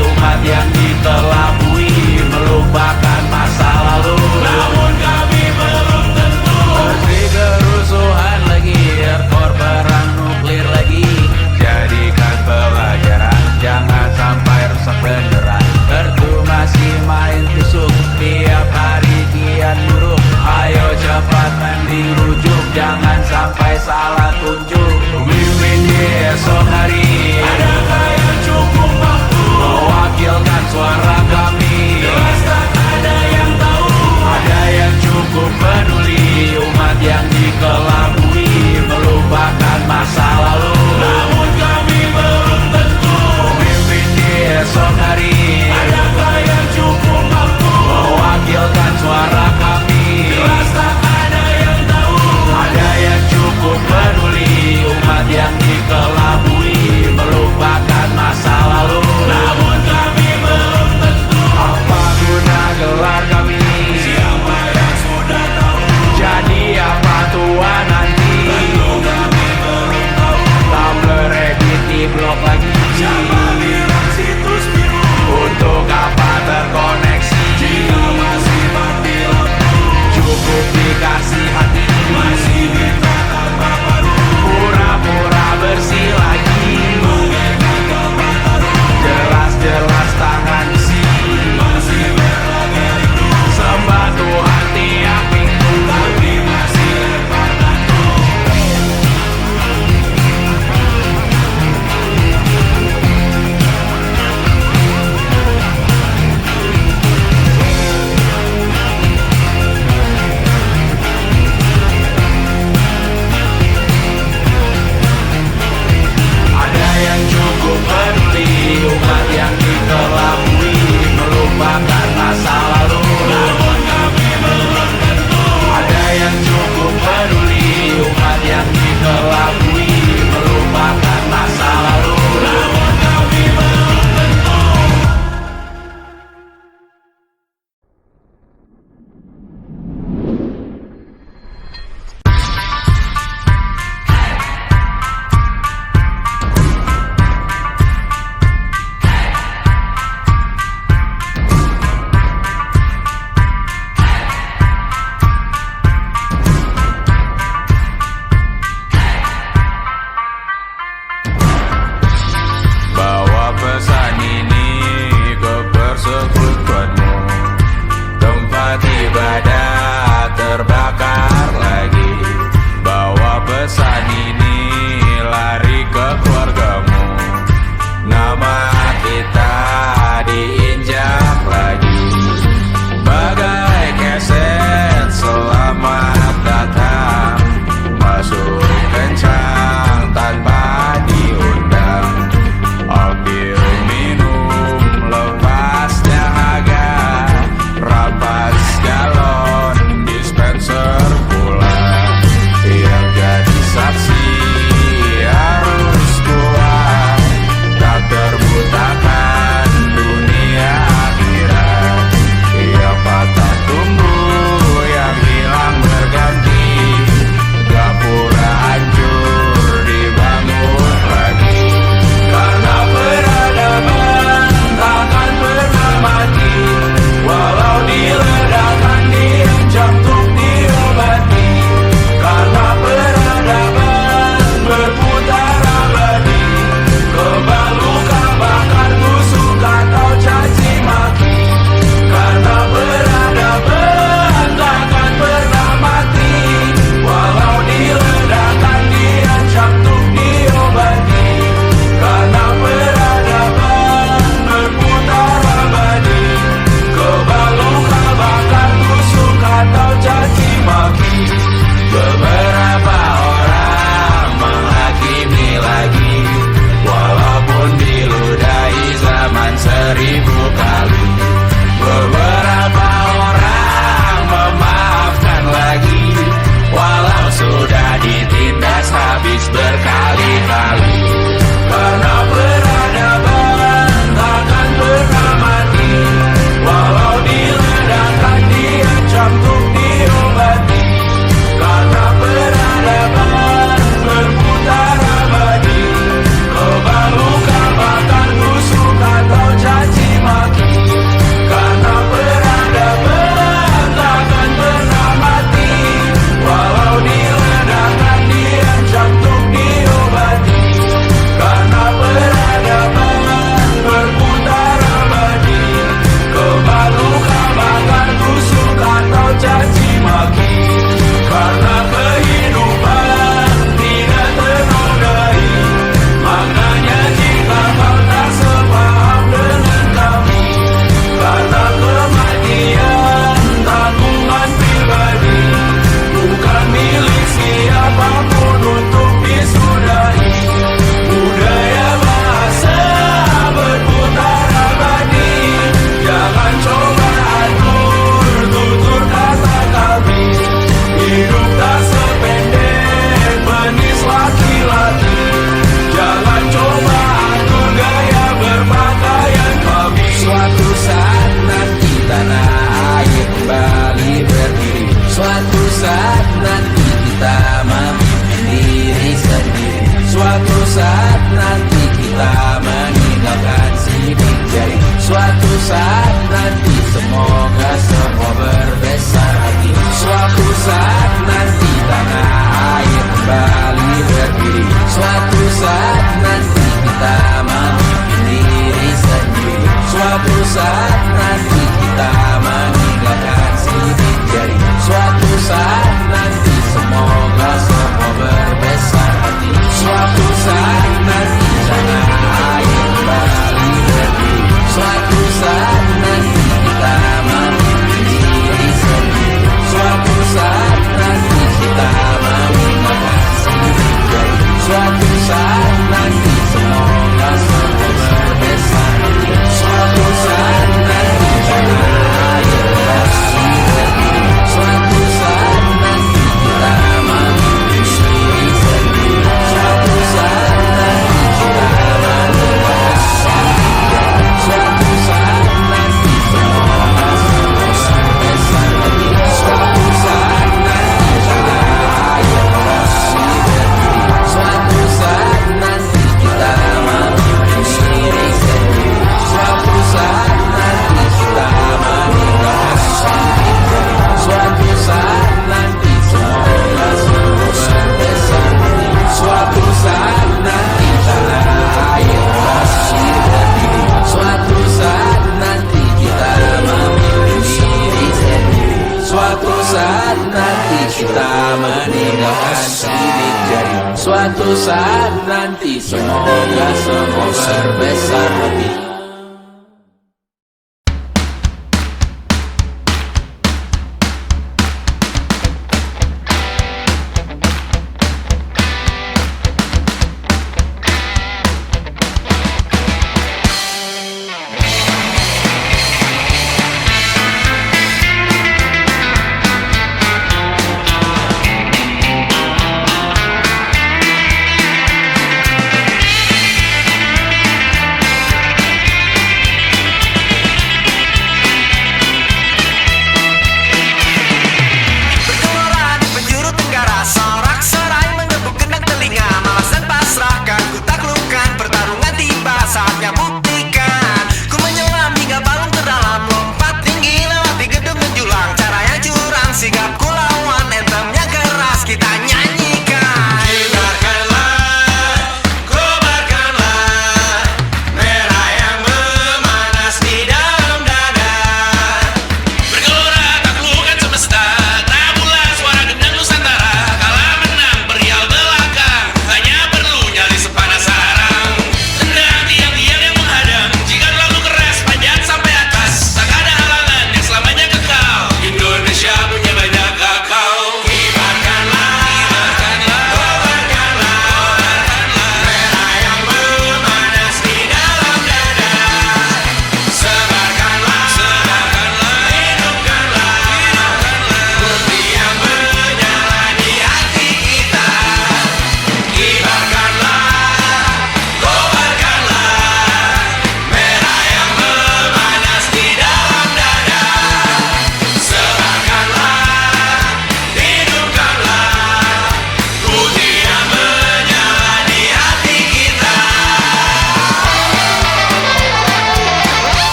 saat nanti kita meninggalkan sidik jari. Suatu saat nanti semoga semua berbesar hati. Suatu saat nanti sana air kembali berdiri. Suatu saat nanti kita memiliki diri sendiri. Suatu saat nanti kita meninggalkan sidik jari. Suatu saat nanti semoga semua berbesar hati. Suatu saat nanti sana air kembali berdiri. Suatu saat nanti kita memiliki diri sendiri. Suatu saat nanti kita meninggalkan sidik jari. Suatu saat nanti semoga semua berbesar hati. Suatu saat nanti sana air kembali berdiri. Suatu saat nanti kita memiliki diri sendiri. Suatu saat nanti kita meninggalkan sidik jari. Suatu saat nanti semoga semua berbesar hati. Suatu saat nanti tanah air pasti berdiri. Suatu saat nanti kita memiliki diri sendiri. Suatu saat nanti kita meninggalkan sidik jari. Suatu saat nanti semoga semua berbesar hati.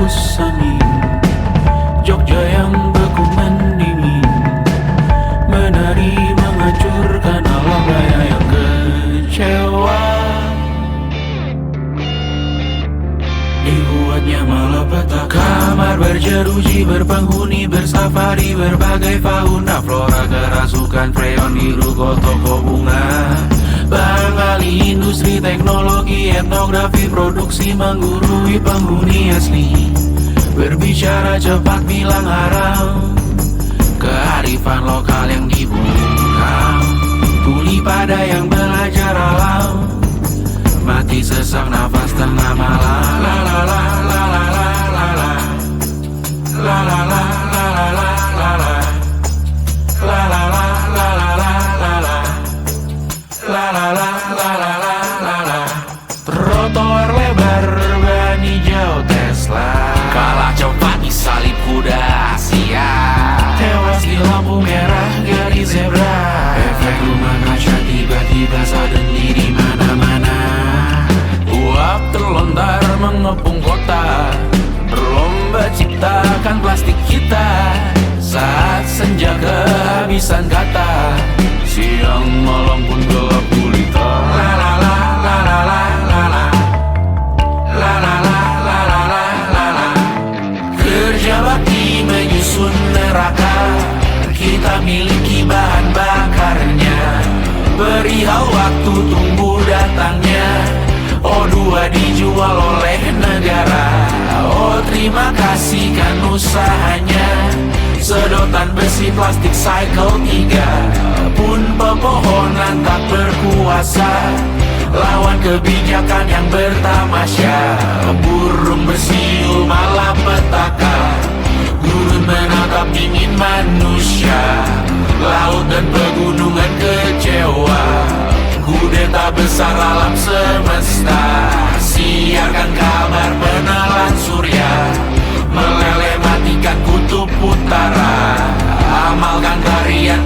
hembus angin, Jogja yang beku mendingin, menari menghancurkan alam raya yang kecewa. Dibuatnya malapetaka, kamar berjeruji, berpenghuni, bersafari, berbagai fauna flora, kerasukan freon, biru toko bunga, Bang Ali, industri, teknologi, etnografi, produksi menggurui penghuni asli. Berbicara cepat bilang haram, kearifan lokal yang dibungkam, tuli pada yang belajar alam, mati sesak nafas tengah malam. La la la la la la la la. La la la la la la la la. La la la la la la la la. La la la la la la la la. Trotoar lebar ban hijau Tesla, kalah cepat disalip kuda Asia, tewas di lampu merah garis zebra, efek rumah kaca tiba-tiba suddenly di mana-mana. Uap terlontar mengepung kota, berlomba ciptakan plastik kita. Saat senja kehabisan kata, siang malam pun gelap gulita. La la la la la la la la. La la la la la la la la. Kerja bakti menyusun neraka, kita miliki bahan bakarnya, perihal waktu tunggu datangnya. O2 dijual oleh negara, oh terima kasih kan usahanya. Sedotan besi plastik cycle 3 pun pepohonan tak berkuasa lawan kebijakan yang bertamasya. Burung bersiul malapetaka, gurun menatap dingin manusia, laut dan pegunungan kecewa, kudeta besar alam semesta. Siarkan kabar penelan surya, meleleh matikan kutub utara, amalkan tarian